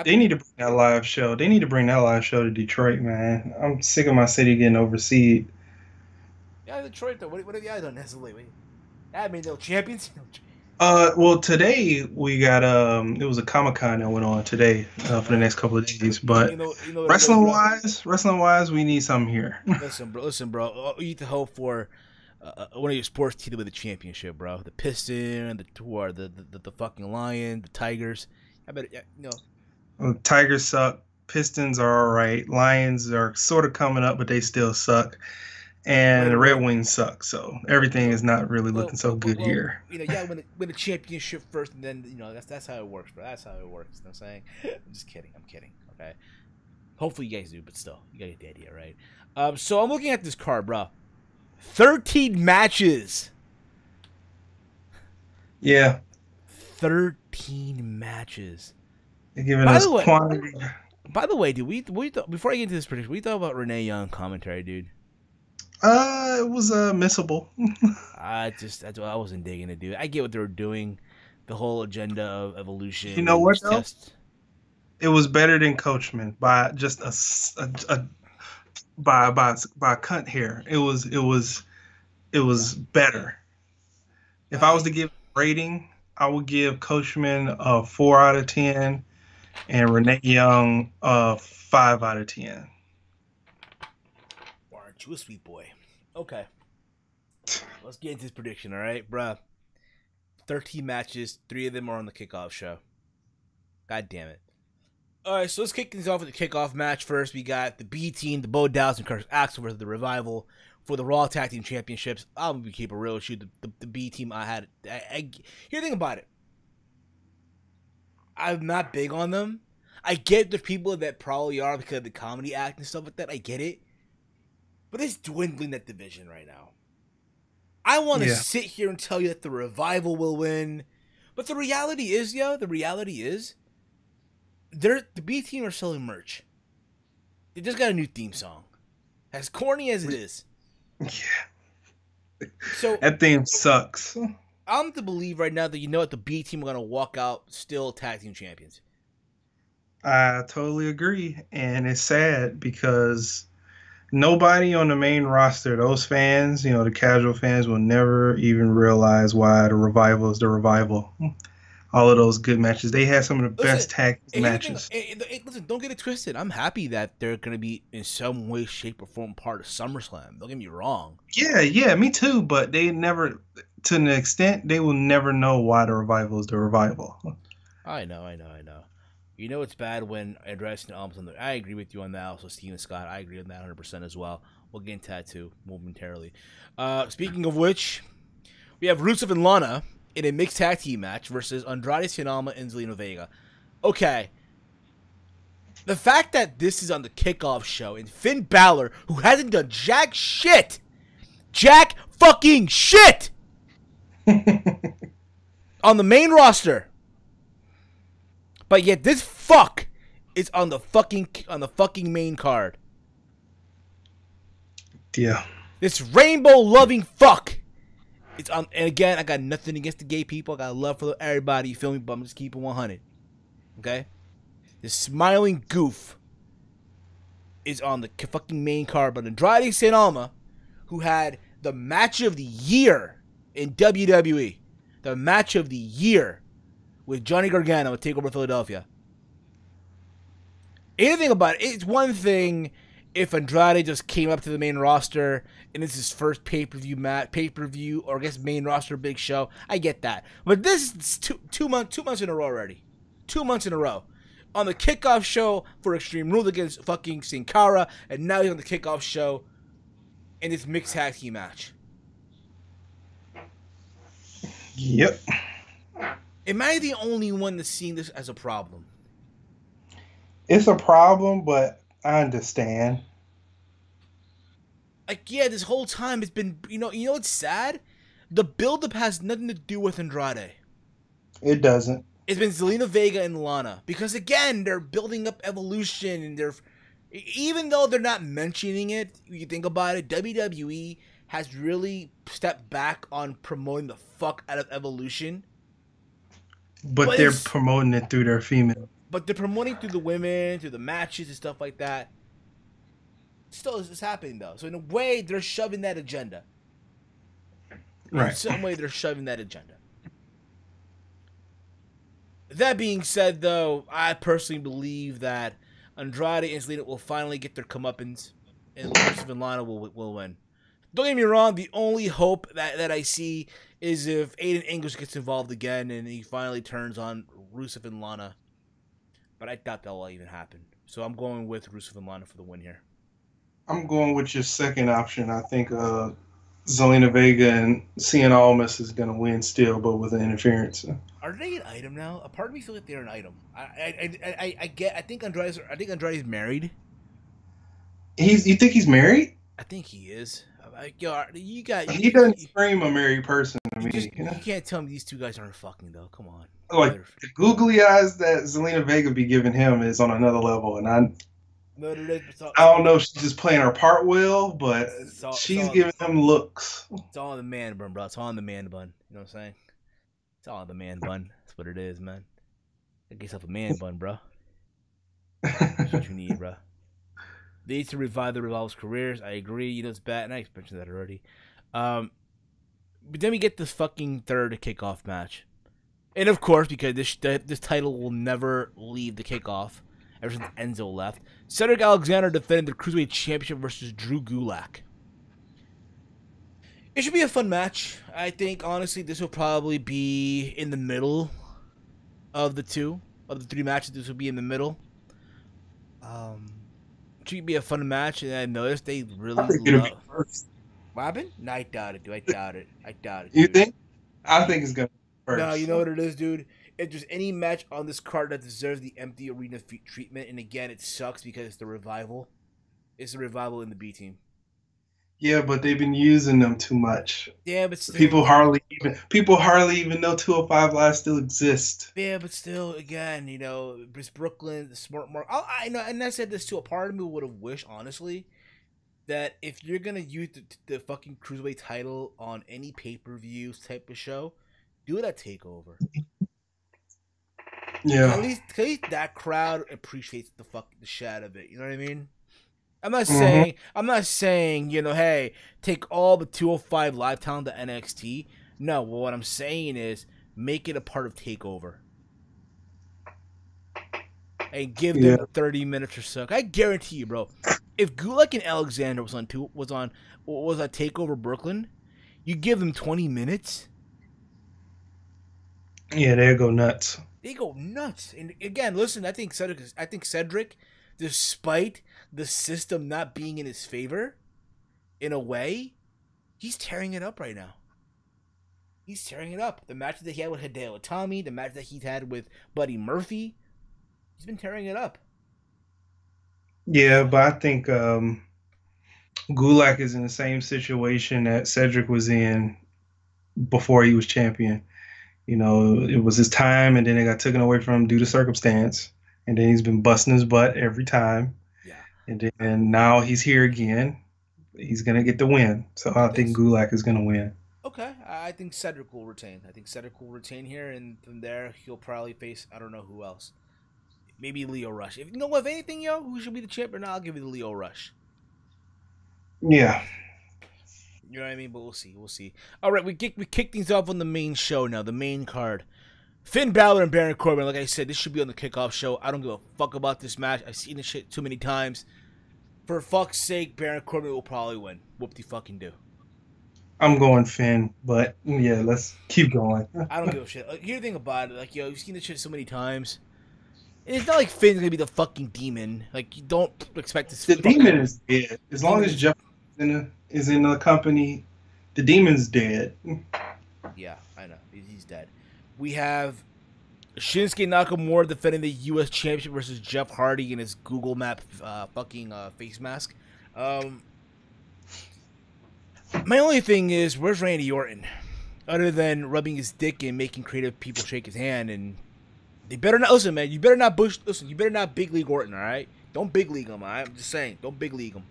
They need to bring that live show. They need to bring that live show to Detroit, man. I'm sick of my city getting overseas. Yeah, Detroit, though. What have you done necessarily? I mean, no champions. Well, today we got it was a Comic-Con that went on today for the next couple of days. But wrestling wise, we need something here. Listen, bro. You need to hope for one of your sports teams with a championship, bro. The Piston, the fucking Lion, the Tigers. I bet Tigers suck. Pistons are all right. Lions are sort of coming up, but they still suck. And Wait, the wait, Red Wings suck. So everything is not really looking so good here. you know, yeah, win a championship first, and then that's how it works, bro. That's how it works. You know what I'm saying? I'm just kidding. I'm kidding. Okay. Hopefully you guys do, but still, you gotta get the idea, right? So I'm looking at this card, bro. 13 matches. Yeah. 13 matches. They're giving us quantity. By the way, dude, before I get into this prediction, we thought about Renee Young commentary, dude. It was missable. I wasn't digging it, dude. I get what they were doing, the whole agenda of evolution. You know what though? It was better than Coachman by just by a cunt here. It was better. If I was to give a rating, I would give Coachman a 4 out of 10, and Renee Young a 5 out of 10. Aren't you a sweet boy? Okay. Let's get into this prediction, all right, bruh. 13 matches, 3 of them are on the kickoff show. God damn it. All right, so let's kick things off with the kickoff match first. We got the B team, the Bo Dallas and Curtis Axel versus the Revival for the Raw Tag Team Championships. I'm going to keep it real with you. The B team, here's the thing about it. I'm not big on them. I get the people that probably are because of the comedy act and stuff like that. I get it. But it's dwindling that division right now. I want to sit here and tell you that the Revival will win. But the reality is, the B team are selling merch. They just got a new theme song. As corny as it is. Yeah. So that theme sucks. I'm to believe right now that the B team are going to walk out still tag team champions. I totally agree. And it's sad because nobody on the main roster, those fans, the casual fans, will never even realize why the Revival is the Revival. All of those good matches. They had some of the best tag matches. Listen, don't get it twisted. I'm happy that they're going to be in some way, shape, or form part of SummerSlam. Don't get me wrong. Yeah, me too. But they never, to an extent, they will never know why the Revival is the Revival. I know. You know it's bad when addressing albums on the. I agree with you on that. Also, Steven Scott, I agree on that 100% as well. We'll get into that too momentarily. Speaking of which, we have Rusev and Lana in a mixed tag team match versus Andrade Cien and Zelina Vega. Okay. The fact that this is on the kickoff show and Finn Balor, who hasn't done jack fucking shit on the main roster, but yet this fuck is on the fucking main card. Yeah. This rainbow loving fuck. It's on, and again, I got nothing against the gay people. I got love for everybody, you feel me? But I'm just keeping 100. Okay? This smiling goof is on the fucking main card, but Andrade Cien, who had the match of the year in WWE, the match of the year with Johnny Gargano at TakeOver Philadelphia. Anything about it, it's one thing if Andrade just came up to the main roster and it's his first pay-per-view, or I guess main roster big show. I get that. But this is two months in a row already. 2 months in a row. On the kickoff show for Extreme Rules against fucking Sin Cara, and now he's on the kickoff show in this mixed tag team match. Yep. Am I the only one that's seeing this as a problem? It's a problem, but I understand. Like, yeah, this whole time it's been, you know what's sad? The build-up has nothing to do with Andrade. It doesn't. It's been Zelina Vega and Lana. Because, again, they're building up Evolution, and even though they're not mentioning it, you think about it, WWE has really stepped back on promoting the fuck out of Evolution. But they're promoting it through their female. But they're promoting through the women, through the matches and stuff like that. Still, it's happening, though. So, in a way, they're shoving that agenda. Right. In some way, they're shoving that agenda. That being said, though, I personally believe that Andrade and Zelina will finally get their comeuppance, and Rusev and Lana will win. Don't get me wrong, the only hope that I see is if Aiden English gets involved again and he finally turns on Rusev and Lana. But I doubt that will even happen. So I'm going with Rusev and Lana for the win here. I'm going with your second option. I think Zelina Vega and Cien Almas is going to win still, but with an interference. Are they an item now? A part of me feels like they're an item. I think Andrade's married. You think he's married? I think he is. Yo, He doesn't scream a married person to me. You can't tell me these two guys aren't fucking though. Come on. Like the googly eyes that Zelina Vega be giving him is on another level, and I don't know if she's just playing her part well, but she's giving him looks. It's all in the man bun, bro. It's all in the man bun. You know what I'm saying? It's all in the man bun. That's what it is, man. Get yourself a man bun, bro. That's what you need, bro. They need to revive the Revolve's careers. I agree. You know it's bad, and I mentioned that already. But then we get this fucking third kickoff match. And of course, because this title will never leave the kickoff ever since Enzo left, Cedric Alexander defended the Cruiserweight Championship versus Drew Gulak. It should be a fun match. I think, honestly, this will probably be in the middle of the three matches. This will be in the middle. It should be a fun match, and I noticed they really love... What happened? No, I doubt it, dude. I doubt it. Dude. You think? I think it's going to be first. No, you know what it is, dude? If there's any match on this card that deserves the empty arena treatment, and again, it sucks because it's the Revival. It's the Revival in the B team. Yeah, but they've been using them too much. Yeah, but still, people hardly even know 205 Live still exists. Yeah, but still, again, you know, it's Brooklyn, the smart mark. I know, and I said this too. A part of me would have wished, honestly, that if you're gonna use the fucking Cruiserweight title on any pay-per-view type of show, do it at Takeover. Yeah. At least that crowd appreciates the shit out of it. You know what I mean? I'm not saying, you know, hey, take all the 205 Live talent to NXT. No, well, what I'm saying is make it a part of Takeover. And give them 30 minutes or so. I guarantee you, bro. If Gulak and Alexander was on Takeover Brooklyn, you give them 20 minutes. Yeah, they go nuts. They go nuts. And again, listen, I think Cedric, despite the system not being in his favor, in a way, he's tearing it up right now. He's tearing it up. The match that he had with Hideo Itami, the match that he's had with Buddy Murphy, he's been tearing it up. Yeah, but I think Gulak is in the same situation that Cedric was in before he was champion. You know, it was his time, and then it got taken away from him due to circumstance. And then he's been busting his butt every time. Yeah. And then now he's here again. He's going to get the win. So I think Gulak is going to win. Okay. I think Cedric will retain. Here, and from there, he'll probably face, I don't know who else. Maybe Leo Rush. If anything, who should be the champion? I'll give you the Leo Rush. Yeah. You know what I mean? But we'll see. All right, we kick things off on the main show now, the main card. Finn Balor and Baron Corbin. Like I said, this should be on the kickoff show. I don't give a fuck about this match. I've seen this shit too many times. For fuck's sake, Baron Corbin will probably win. Whoop-de-fucking-do. I'm going Finn, but yeah, let's keep going. I don't give a shit. Like, here's the thing about it. Like, you've seen this shit so many times. And it's not like Finn's gonna be the fucking demon. Like, you don't expect this. The demon is dead. As long as Jeff is in the company, the demon's dead. Yeah, I know. He's dead. We have Shinsuke Nakamura defending the U.S. Championship versus Jeff Hardy in his Google Map face mask. My only thing is, where's Randy Orton? Other than rubbing his dick and making creative people shake his hand, and they better not listen, man. You better not big league Orton, all right? Don't big league him, all right? I'm just saying, don't big league him.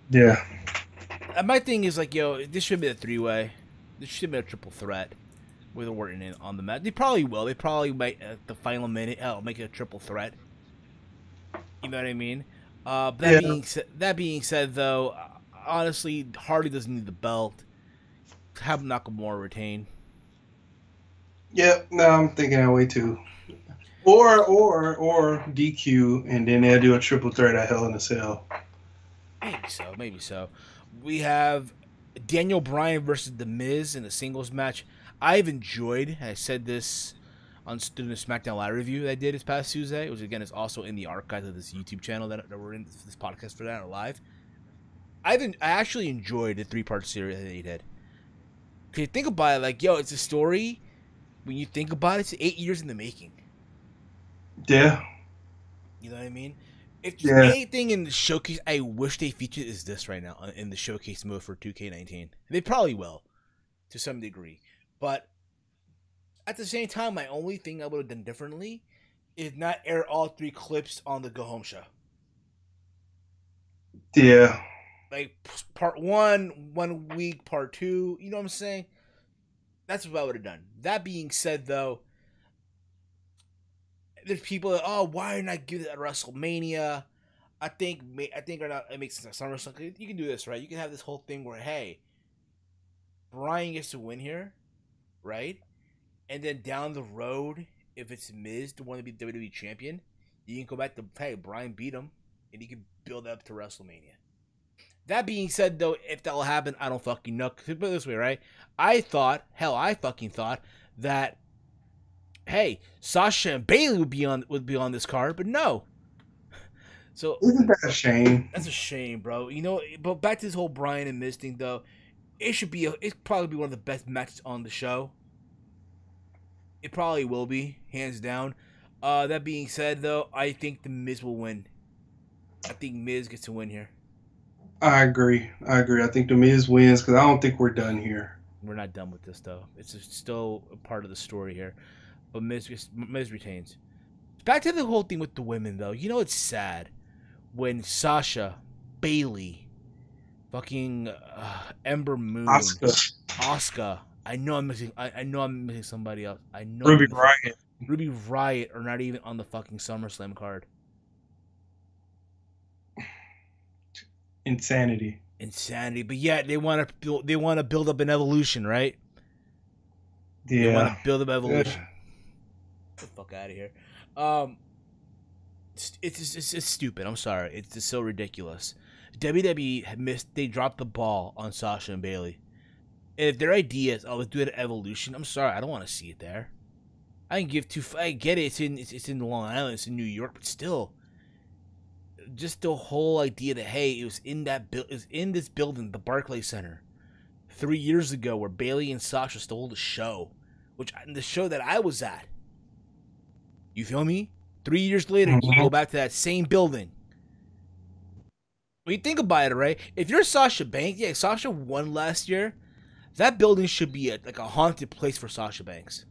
Yeah. My thing is like, this should be a three-way. This should be a triple threat with Orton on the mat. They probably will. They probably might at the final minute make it a triple threat. You know what I mean? That being said, though, honestly, Hardy doesn't need the belt. Have Nakamura retain. Yeah, no, I'm thinking that way too. Or DQ, and then they'll do a triple threat at Hell in a Cell. Maybe so. We have Daniel Bryan versus The Miz in a singles match. I've enjoyed, and I said this on doing the SmackDown Live review that I did this past Tuesday, which again is also in the archives of this YouTube channel that we're in this podcast for that live. I actually enjoyed the 3-part series that they did. Cause you think about it, like, yo, it's a story. When you think about it, it's 8 years in the making. Yeah. You know what I mean? If there's anything in the showcase I wish they featured is this right now in the showcase mode for 2K19. They probably will, to some degree. But at the same time, my only thing I would have done differently is not air all 3 clips on the Go Home show. Yeah. Like, part 1 week, part 2, you know what I'm saying? That's what I would have done. That being said, though, there's people that, oh, why not give it at WrestleMania? I think or not, it makes sense. SummerSlam. You can do this, right? You can have this whole thing where, hey, Bryan gets to win here, right? And then down the road, if it's Miz to want to be WWE champion, you can go back to, hey, Bryan beat him, and you can build up to WrestleMania. That being said, though, if that'll happen, I don't fucking know. Put it this way, right? I fucking thought that, hey, Sasha and Bayley would be on this card, but no. So isn't that a shame? That's a shame, bro. You know, but back to this whole Bryan and Miz thing, though, it'd probably be one of the best matches on the show. It probably will be, hands down. That being said, though, I think the Miz will win. I think Miz gets to win here. I agree. I think the Miz wins because I don't think we're done here. We're not done with this, though. It's still a part of the story here. But Miz retains. Back to the whole thing with the women, though. You know, it's sad when Sasha, Bayley, fucking Ember Moon, Asuka. I know I'm missing somebody else. I know Ruby Riott are not even on the fucking SummerSlam card. Insanity. But yet they want to build up an evolution, right? Yeah. They want to build up evolution. Get the fuck out of here. It's stupid. I'm sorry. It's just so ridiculous. WWE they dropped the ball on Sasha and Bayley. And if their idea is, let's do an evolution, I'm sorry, I don't want to see it there. I get it. It's in Long Island. It's in New York, but still. Just the whole idea that, hey, it was in this building, the Barclays Center, 3 years ago, where Bayley and Sasha stole the show, the show that I was at. You feel me? 3 years later, you go back to that same building. When you think about it, right? If you're Sasha Banks, Sasha won last year. That building should be like a haunted place for Sasha Banks.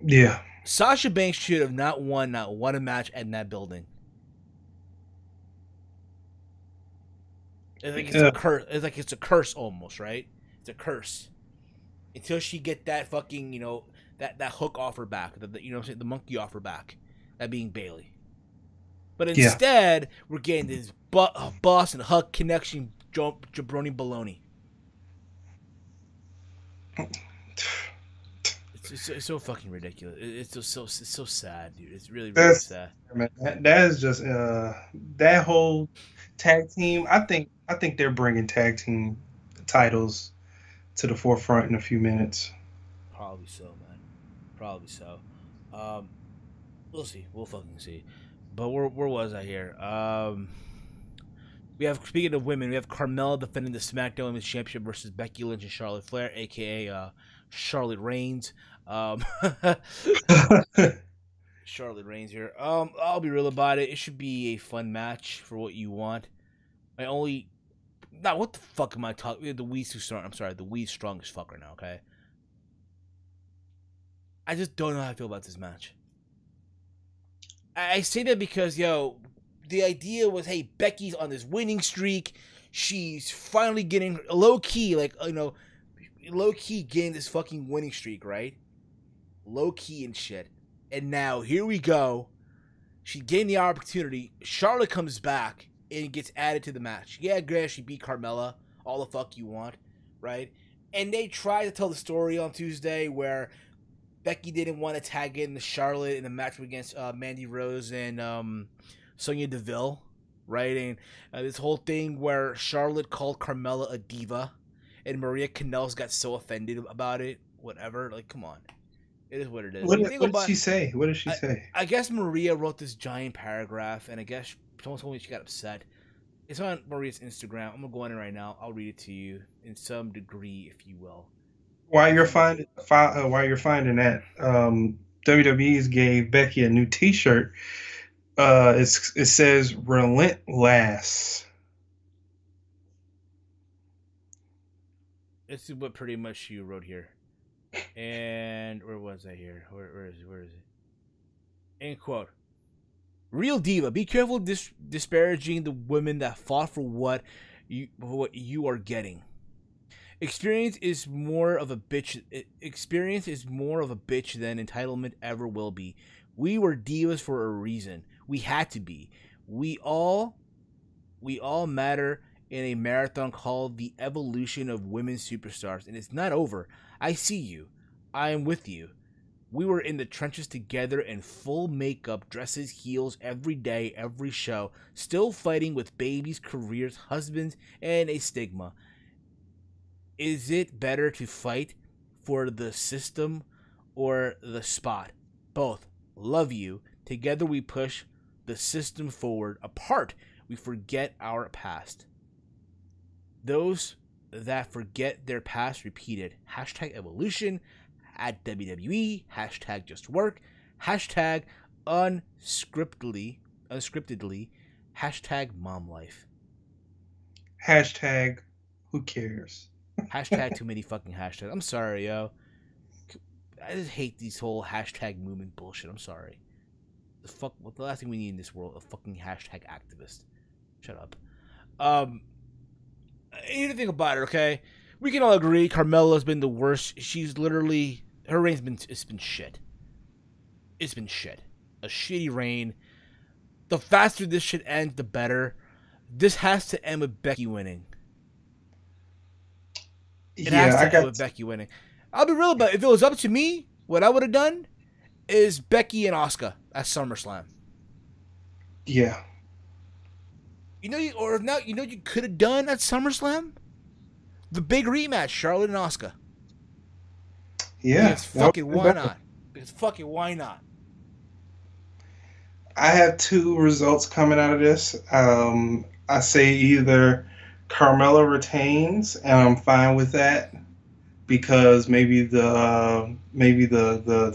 Yeah. Sasha Banks should have not won a match in that building. It's like it's a curse. It's like it's a curse almost, right? It's a curse. Until she get that fucking, that hook off her back, the monkey off her back, that being Bayley. But instead, we're getting this boss and Huck connection, jabroni baloney. It's so fucking ridiculous. It's so sad, dude. It's really sad. Man, that is just that whole tag team. I think they're bringing tag team titles to the forefront in a few minutes. Probably so, man. Probably so. We'll see. We'll fucking see. But where was I here? Speaking of women, we have Carmella defending the SmackDown Women's Championship versus Becky Lynch and Charlotte Flair, aka Charlotte Reigns. Charlotte Reigns here. I'll be real about it. It should be a fun match for what you want. What the fuck am I talking? The Wee's too strong. I'm sorry, the Wee's strong as fuck right now. Okay. I just don't know how I feel about this match. I say that because the idea was, hey, Becky's on this winning streak. She's finally getting low key getting this fucking winning streak, right? Low key and shit. And now here we go. She gained the opportunity. Charlotte comes back and gets added to the match. Yeah, granted, she beat Carmella. All the fuck you want, right? And they tried to tell the story on Tuesday where Becky didn't want to tag in the Charlotte in the match against Mandy Rose and Sonya Deville, right? And this whole thing where Charlotte called Carmella a diva, and Maria Kanellis got so offended about it. Whatever, like, come on. It is what it is. What You did, think what did about, she say? What did she I, say? I guess Maria wrote this giant paragraph, and I guess someone told me she got upset. It's on Maria's Instagram. I'm gonna go on it right now. I'll read it to you in some degree, if you will. While This you're is what. finding that, WWE's gave Becky a new T-shirt. It says "Relentless." This is what pretty much she wrote here. And where was I here? Where is it? Where is it? End quote. Real diva. Be careful disparaging the women that fought for what you are getting. Experience is more of a bitch. Experience is more of a bitch than entitlement ever will be. We were divas for a reason. We had to be. We all matter in a marathon called the evolution of women superstars, and it's not over. I see you. I am with you. We were in the trenches together in full makeup, dresses, heels, every day, every show, still fighting with babies, careers, husbands, and a stigma. Is it better to fight for the system or the spot? Both. Love you. Together we push the system forward. Apart, we forget our past. Those that forget their past repeat it. Hashtag evolution at WWE. Hashtag just work. Hashtag unscriptedly. Hashtag mom life. Hashtag who cares? Hashtag too many fucking hashtags. I'm sorry, yo. I just hate these whole hashtag movement bullshit. I'm sorry. What the last thing we need in this world? A fucking hashtag activist. Shut up. You need to think about it, okay? We can all agree Carmella's been the worst. She's literally her reign's been shit. It's been shit. A shitty reign. The faster this shit ends, the better. This has to end with Becky winning. It has to end with Becky winning. I'll be real about it. If it was up to me, what I would have done is Becky and Asuka at SummerSlam. Yeah. You could have done at SummerSlam? The big rematch, Charlotte and Asuka. Yeah. Because fucking why not? Because fucking why not? I have two results coming out of this. I say either Carmella retains, and I'm fine with that because maybe the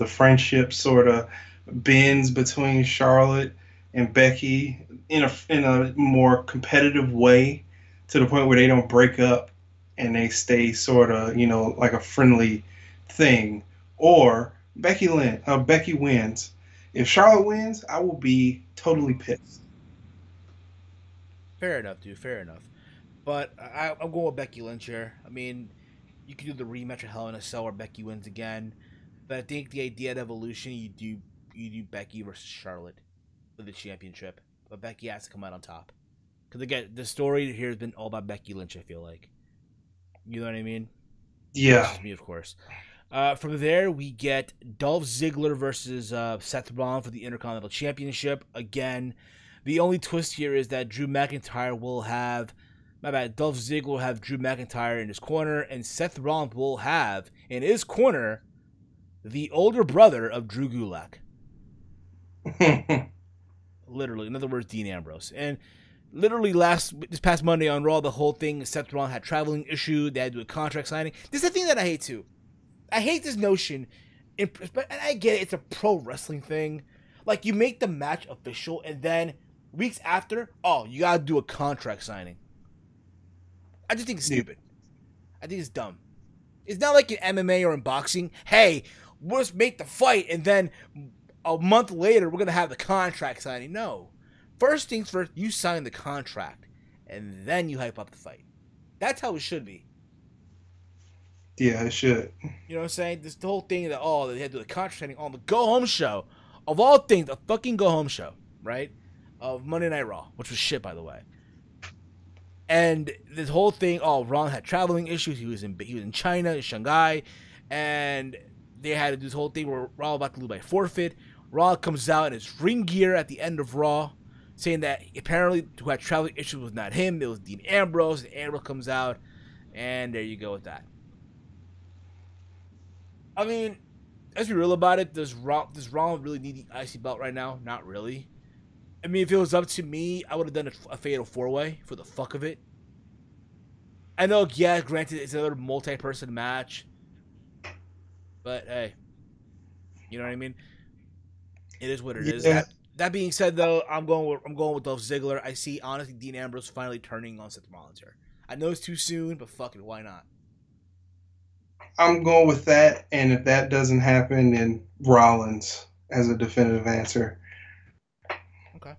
friendship sort of bends between Charlotte and Becky in a more competitive way to the point where they don't break up and they stay sort of like a friendly thing. Or Becky wins. If Charlotte wins, I will be totally pissed. Fair enough, dude. Fair enough. But I'm going with Becky Lynch here. I mean, you can do the rematch of Hell in a Cell where Becky wins again. But I think the idea of Evolution, you do Becky versus Charlotte for the championship. But Becky has to come out on top. Because again, the story here has been all about Becky Lynch, I feel like. You know what I mean? Yeah. This is me, of course. From there, we get Dolph Ziggler versus Seth Rollins for the Intercontinental Championship. Again, the only twist here is that Drew McIntyre will have... My bad. Dolph Ziggler will have Drew McIntyre in his corner, and Seth Rollins will have, in his corner, the older brother of Drew Gulak. Literally. In other words, Dean Ambrose. And literally this past Monday on Raw, the whole thing, Seth Rollins had traveling issue. They had to do a contract signing. This is the thing that I hate, too. I hate this notion, but I get it, it's a pro wrestling thing. Like, you make the match official, and then weeks after, you gotta do a contract signing. I just think it's stupid. I think it's dumb. It's not like in MMA or in boxing. Hey, let's make the fight, and then a month later, we're gonna have the contract signing. No. First things first, you sign the contract, and then you hype up the fight. That's how it should be. Yeah, it should. You know what I'm saying? This the whole thing that they had to do the contract signing on the Go Home show. Of all things, a fucking Go Home show, right? Of Monday Night Raw, which was shit, by the way. And this whole thing, Ron had traveling issues. He was in China, in Shanghai, and they had to do this whole thing where Raw was about to lose by forfeit. Raw comes out in his ring gear at the end of Raw, saying that apparently who had traveling issues was not him, it was Dean Ambrose. And Ambrose comes out, and there you go with that. I mean, let's be real about it. Does Ron really need the IC belt right now? Not really. I mean, if it was up to me, I would have done a fatal 4-way for the fuck of it. I know, yeah, granted, it's another multi-person match, but hey, you know what I mean. It is what it is. That being said, though, I'm going with Dolph Ziggler. I see, honestly, Dean Ambrose finally turning on Seth Rollins here. I know it's too soon, but fuck it, why not? I'm going with that, and if that doesn't happen, then Rollins as a definitive answer. Okay.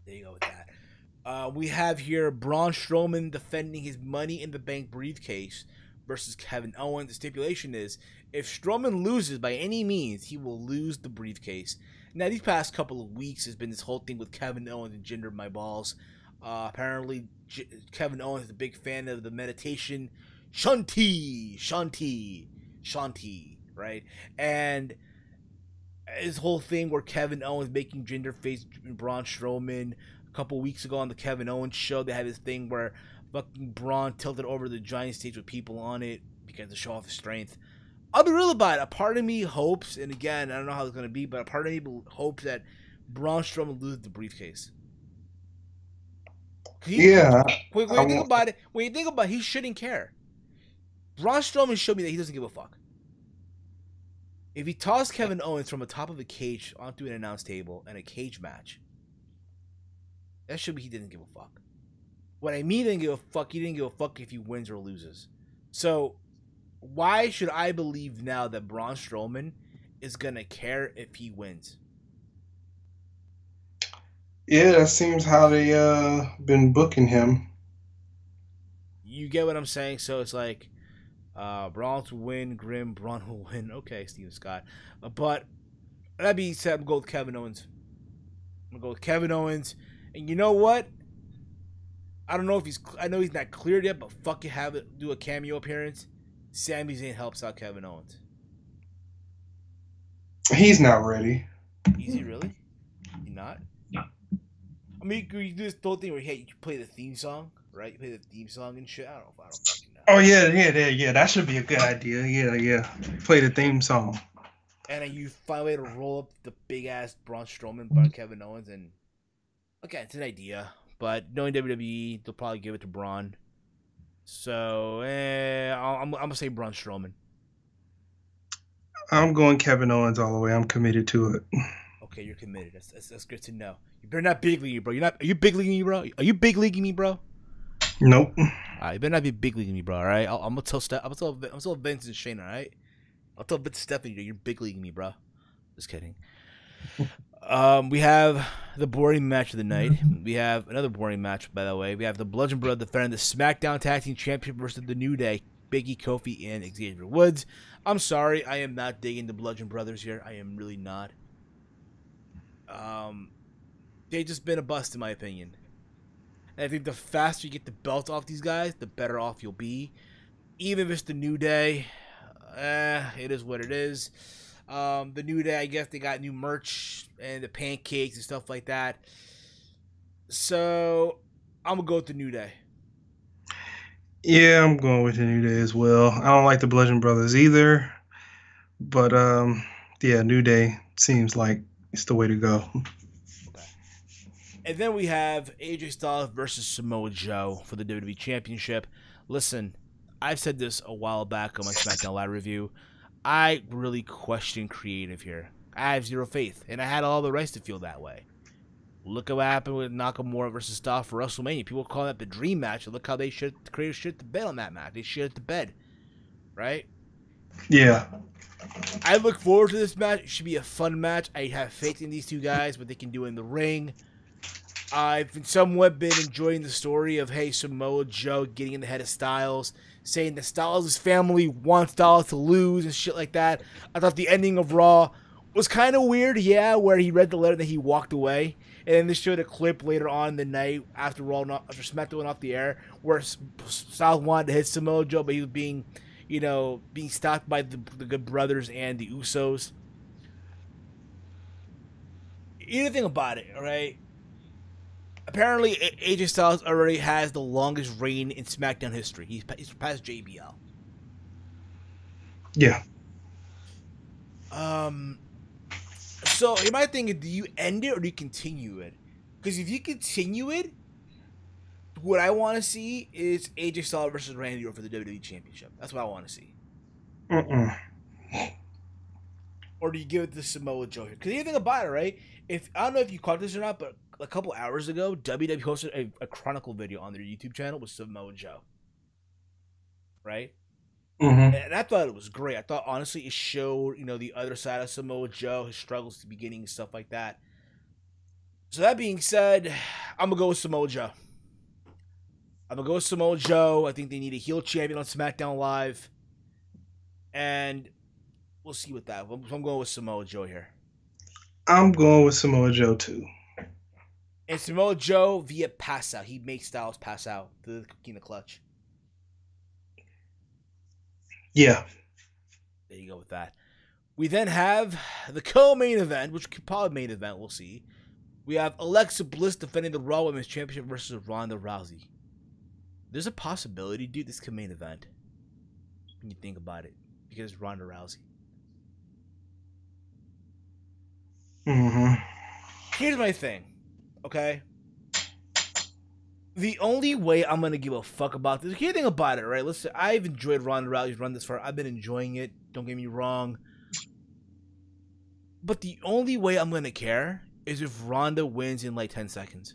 There you go with that. We have here Braun Strowman defending his Money in the Bank briefcase versus Kevin Owens. The stipulation is, if Strowman loses by any means, he will lose the briefcase. Now, these past couple of weeks has been this whole thing with Kevin Owens and Jinder My Balls. Apparently, Kevin Owens is a big fan of the meditation Shanti, right? And his whole thing where Kevin Owens making Jinder face Braun Strowman. A couple weeks ago on the Kevin Owens show, they had this thing where fucking Braun tilted over the giant stage with people on it because to show off his strength. I'll be real about it. A part of me hopes, and again, I don't know how it's going to be, but a part of me hopes that Braun Strowman loses the briefcase. When you think about it, he shouldn't care. Braun Strowman showed me that he doesn't give a fuck. If he tossed Kevin Owens from the top of a cage onto an announce table in a cage match, that should be he didn't give a fuck. What I mean, he didn't give a fuck if he wins or loses. So, why should I believe now that Braun Strowman is gonna care if he wins? Yeah, that seems how they been booking him. You get what I'm saying? So it's like Braun will win, Braun will win. Okay, Steven Scott. But that being said, I'm gonna go with Kevin Owens. And you know what? I don't know if I know he's not cleared yet, but fuck it, have it do a cameo appearance. Sami Zayn helps out Kevin Owens. He's not ready. Is he really? He not? No. I mean, you do this whole thing where, hey, you play the theme song, right? You play the theme song and shit. I don't fucking know. Oh yeah. That should be a good idea. Yeah. Play the theme song. And then you find a way to roll up the big ass Braun Strowman by Kevin Owens, and okay, it's an idea. But knowing WWE, they'll probably give it to Braun. So I'm gonna say Braun Strowman. I'm going Kevin Owens all the way. I'm committed to it. Okay, you're committed. That's good to know. You better not big league me, bro. Are you big leaguing me, bro? Are you big leaguing me, bro? Nope. You better not be big leaguing me, bro. All right. I'm gonna tell Vince and Shane. All right. I'll tell Vince Stephanie you're big leaguing me, bro. Just kidding. We have the boring match of the night. We have another boring match, by the way. We have the Bludgeon Brothers defending the SmackDown Tag Team Championship versus the New Day, Big E, Kofi, and Xavier Woods. I'm sorry, I am not digging the Bludgeon Brothers here. I am really not. They've just been a bust, in my opinion. And I think the faster you get the belt off these guys, the better off you'll be. Even if it's the New Day, it is what it is. The New Day, I guess they got new merch and the pancakes and stuff like that. So I'm gonna go with the New Day. Yeah, I'm going with the New Day as well. I don't like the Bludgeon Brothers either, but yeah, New Day seems like it's the way to go. Okay. And then we have AJ Styles versus Samoa Joe for the WWE Championship. Listen, I've said this a while back on my SmackDown Live review. I really question creative here. I have zero faith, and I had all the rights to feel that way. Look at what happened with Nakamura versus Styles for WrestleMania. People call that the dream match. Look how they the creators shit the bed on that match. They shit the bed, right? Yeah. I look forward to this match. It should be a fun match. I have faith in these two guys, what they can do in the ring. I've somewhat been enjoying the story of, hey, Samoa Joe getting in the head of Styles, saying that Styles' family wants Styles to lose and shit like that. I thought the ending of Raw was kind of weird, yeah, where he read the letter that he walked away. And then they showed a clip later on in the night after SmackDown went off the air where Styles wanted to hit Samoa Joe, but he was being stopped by the Good Brothers and the Usos. Anything about it, all right? Apparently, AJ Styles already has the longest reign in SmackDown history. He's surpassed JBL. Yeah. Um. So my thing is, do you end it or do you continue it? Because if you continue it, what I want to see is AJ Styles versus Randy Orton for the WWE Championship. That's what I want to see. Mm-mm. Or do you give it to Samoa Joe here? Because the thing about it, right? If I don't know if you caught this or not, but a couple hours ago, WWE posted a Chronicle video on their YouTube channel with Samoa Joe. Right? Mm-hmm. And I thought it was great. I thought honestly it showed, the other side of Samoa Joe, his struggles at the beginning and stuff like that. So that being said, I'm gonna go with Samoa Joe. I'm gonna go with Samoa Joe. I think they need a heel champion on SmackDown Live. And we'll see with that. I'm going with Samoa Joe here. I'm going with Samoa Joe too. And Samoa Joe via pass out. He makes Styles pass out to the in the clutch. Yeah. There you go with that. We then have the co-main event, which could probably main event. We'll see. We have Alexa Bliss defending the Raw Women's Championship versus Ronda Rousey. There's a possibility, dude, this could main event. When you think about it. Because it's Ronda Rousey. Mm-hmm. Here's my thing. Okay? The only way I'm going to give a fuck about this, here's the thing about it, right? Listen, I've enjoyed Ronda Rousey's run this far. I've been enjoying it. Don't get me wrong. But the only way I'm going to care is if Ronda wins in like 10 seconds.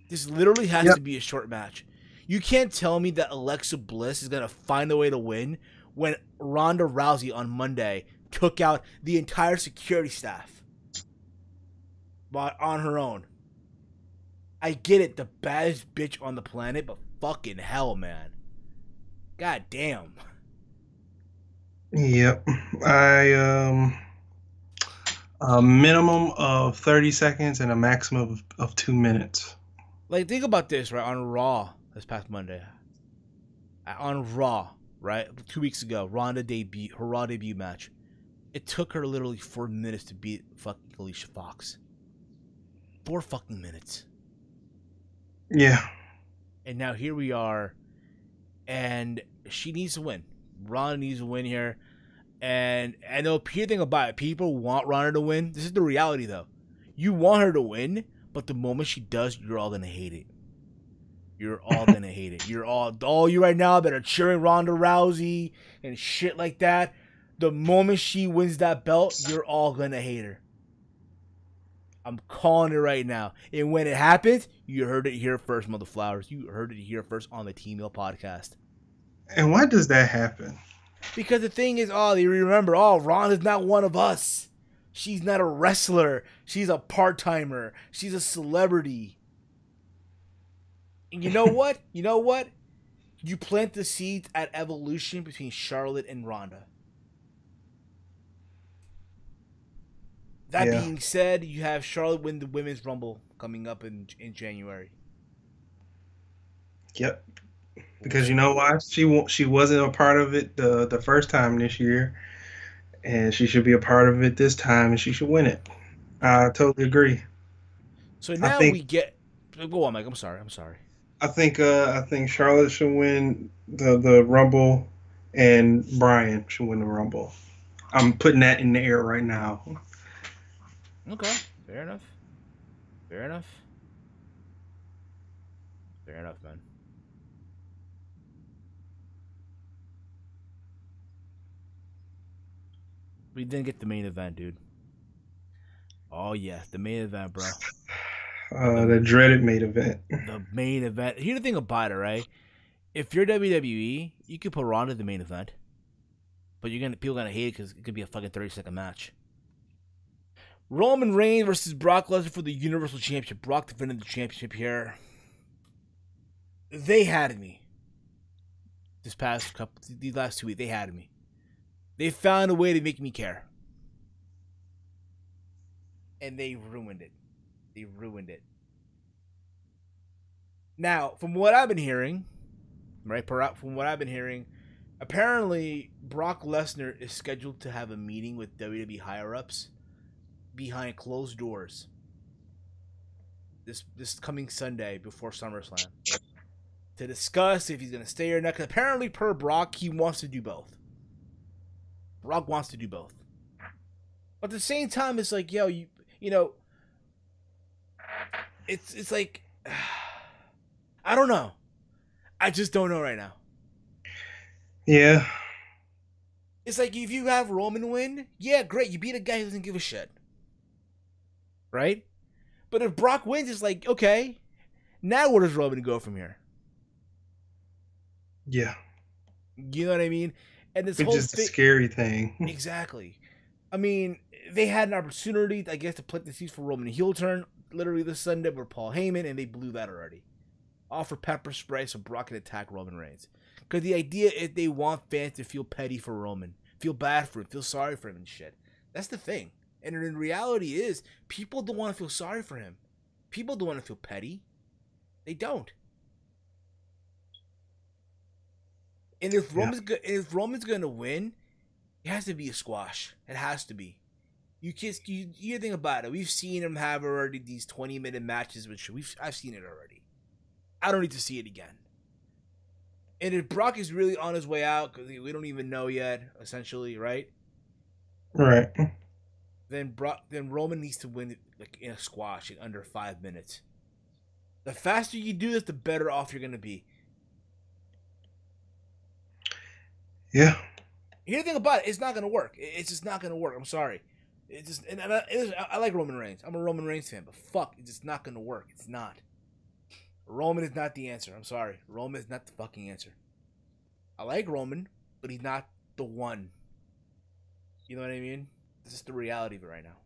This literally has to be a short match. You can't tell me that Alexa Bliss is going to find a way to win when Ronda Rousey on Monday took out the entire security staff on her own. I get it, the baddest bitch on the planet, but fucking hell, man. God damn. Yep. A minimum of 30 seconds and a maximum of 2 minutes. Like, think about this, right? On Raw this past Monday. On Raw, right? 2 weeks ago, her Raw debut match. It took her literally 4 minutes to beat fucking Alicia Fox. 4 fucking minutes. Yeah. And now here we are. And she needs to win. Ronda needs to win here. And I know the thing about it, people want Ronda to win. This is the reality, though. You want her to win, but the moment she does, you're all gonna hate it. You're all gonna hate it. You're all you right now that are cheering Ronda Rousey and shit like that. The moment she wins that belt, you're all gonna hate her. I'm calling it right now. And when it happens, you heard it here first, Mother Flowers. You heard it here first on the Team Meal podcast. And why does that happen? Because the thing is, they remember, Ronda's not one of us. She's not a wrestler. She's a part-timer. She's a celebrity. And you know what? You plant the seeds at Evolution between Charlotte and Ronda. That being said, you have Charlotte win the Women's Rumble coming up in January. Yep. Because you know why? She wasn't a part of it the first time this year, and she should be a part of it this time, and she should win it. I totally agree. So now we get. Go on, Mike. I'm sorry. I think Charlotte should win the Rumble, and Bryan should win the Rumble. I'm putting that in the air right now. Okay, fair enough, man. We didn't get the main event, dude. Oh yeah, the main event, bro. The dreaded main event. The main event. Here's the thing about it, right? If you're WWE, you could put Ronda in the main event, but people gonna hate it because it could be a fucking 30-second match. Roman Reigns versus Brock Lesnar for the Universal Championship. Brock defended the championship here. They had me. These last 2 weeks, they had me. They found a way to make me care. And they ruined it. Now, from what I've been hearing, apparently Brock Lesnar is scheduled to have a meeting with WWE higher-ups behind closed doors this coming Sunday before SummerSlam to discuss if he's going to stay or not. 'Cause apparently, per Brock, he wants to do both. Brock wants to do both. But at the same time, it's like, yo, you know, it's like, I don't know. I just don't know right now. Yeah. It's like if you have Roman win, yeah, great. You beat a guy who doesn't give a shit, right? But if Brock wins, it's like, okay, now where does Roman go from here? Yeah. You know what I mean? And this It's whole just a scary thing. Exactly. I mean, they had an opportunity, I guess, to plant the seeds for Roman heel turn literally this Sunday with Paul Heyman, and they blew that already. Offer pepper spray so Brock can attack Roman Reigns. Because the idea is they want fans to feel petty for Roman, feel bad for him, feel sorry for him and shit. That's the thing. And in reality is, people don't want to feel sorry for him. People don't want to feel petty. They don't. And if Roman's gonna win, it has to be a squash. It has to be. You think about it. We've seen him have already these 20-minute matches with I've seen it already. I don't need to see it again. And if Brock is really on his way out, because we don't even know yet, essentially, right? Right. Then Roman needs to win like in a squash in under 5 minutes. The faster you do this, the better off you're gonna be. Yeah. Here's the thing about it, it's not gonna work. It's just not gonna work. I'm sorry. It's just, and I like Roman Reigns. I'm a Roman Reigns fan, but fuck, it's just not gonna work. It's not. Roman is not the answer. I'm sorry. Roman is not the fucking answer. I like Roman, but he's not the one. You know what I mean? This is the reality of it right now.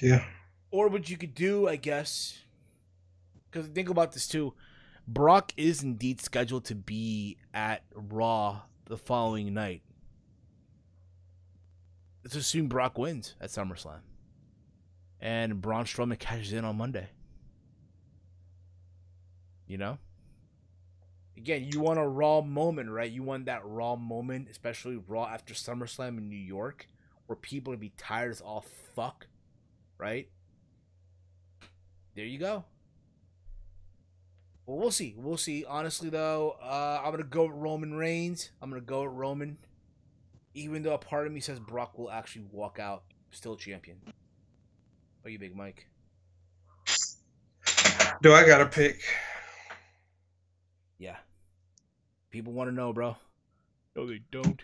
Yeah. Or what you could do, I guess, because think about this too. Brock is indeed scheduled to be at Raw the following night. Let's assume Brock wins at SummerSlam. And Braun Strowman cashes in on Monday. You know? Again, you want a Raw moment, right? You want that Raw moment, especially Raw after SummerSlam in New York, where people will be tired as all fuck, right? There you go. Well, we'll see. We'll see. Honestly, though, I'm going to go with Roman Reigns. I'm going to go with Roman. Even though a part of me says Brock will actually walk out still champion. Are you, Big Mike? Do I got to pick? Yeah. People want to know, bro. No, they don't.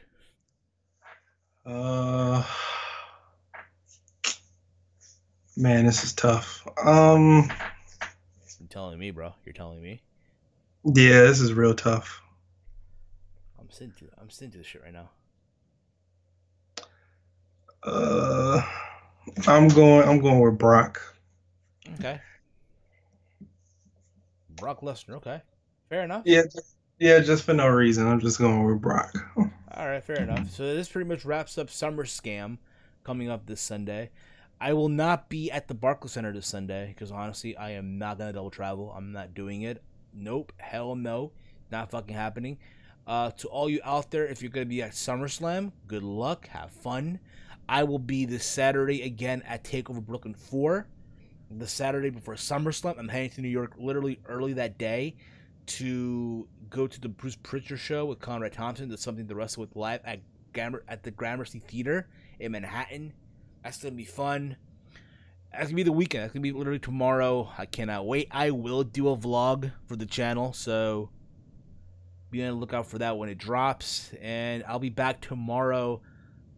Man, this is tough. You're telling me, bro. You're telling me. Yeah, this is real tough. I'm sitting to this shit right now. I'm going with Brock. Okay. Brock Lesnar. Okay. Fair enough. Yeah, just for no reason. I'm just going with Brock. All right, fair enough. So this pretty much wraps up Summer Scam coming up this Sunday. I will not be at the Barclays Center this Sunday because honestly, I am not gonna double travel. I'm not doing it. Nope. Hell no. Not fucking happening. To all you out there, if you're gonna be at SummerSlam, good luck. Have fun. I will be this Saturday again at TakeOver Brooklyn 4. The Saturday before SummerSlam. I'm heading to New York literally early that day to go to the Bruce Prichard show with Conrad Thompson. That's something to wrestle with live at the Gramercy Theater in Manhattan. That's going to be fun. That's going to be the weekend. That's going to be literally tomorrow. I cannot wait. I will do a vlog for the channel, so be on the lookout for that when it drops. And I'll be back tomorrow,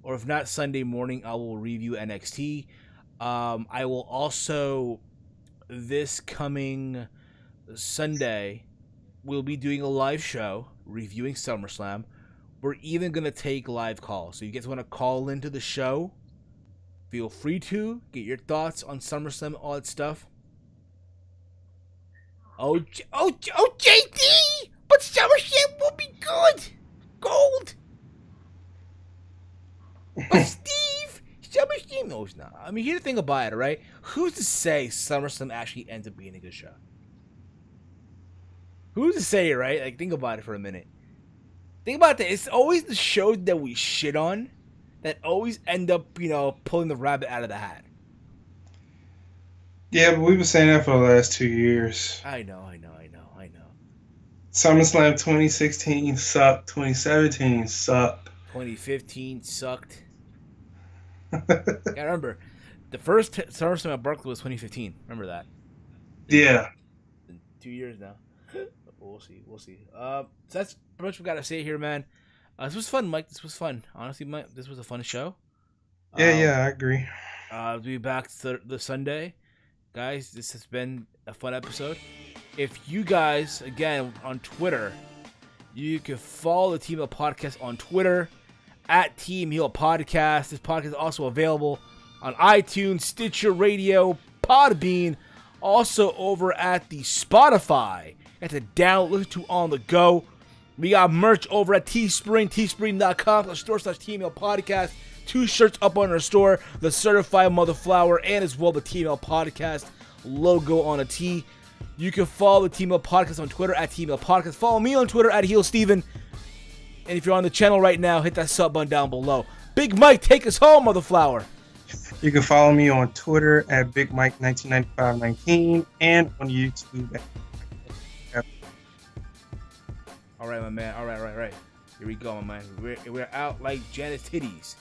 or if not Sunday morning, I will review NXT. I will also, this coming Sunday, we'll be doing a live show reviewing SummerSlam. We're even going to take live calls. So you guys want to call into the show, feel free to get your thoughts on SummerSlam, all that stuff. Oh, JD! But SummerSlam will be good! Gold! But Steve! SummerSlam, no, it's not. I mean, here's the thing about it, right? Who's to say SummerSlam actually ends up being a good show? Who's to say, right? Like, think about it for a minute. Think about that. It's always the shows that we shit on that always end up, pulling the rabbit out of the hat. Yeah, but we've been saying that for the last 2 years. I know. SummerSlam 2016 sucked. 2017 sucked. 2015 sucked. I remember the first SummerSlam at Barclays was 2015. Remember that? Yeah. 2 years now. We'll see. So that's pretty much what we gotta say here, man. This was fun, Mike. This was fun. Honestly, Mike, this was a fun show. Yeah, I agree. We'll be back the Sunday. Guys, this has been a fun episode. If you guys, again, on Twitter, you can follow the Team Heal Podcast on Twitter, at Team Heal Podcast. This podcast is also available on iTunes, Stitcher Radio, Podbean, also over at the Spotify. At the download, listen to on the go. We got merch over at Teespring, teespring.com/store/Team Heal Podcast. 2 shirts up on our store, the Certified Mother Flower, and as well the Team Heal Podcast logo on a tee. You can follow the Team Heal Podcast on Twitter at Team Heal Podcast. Follow me on Twitter at HealSteven. And if you're on the channel right now, hit that sub button down below. Big Mike, take us home, Mother Flower. You can follow me on Twitter at Big Mike 199519 and on YouTube at All right, my man. All right. Here we go, my man. We're out like Janet's titties.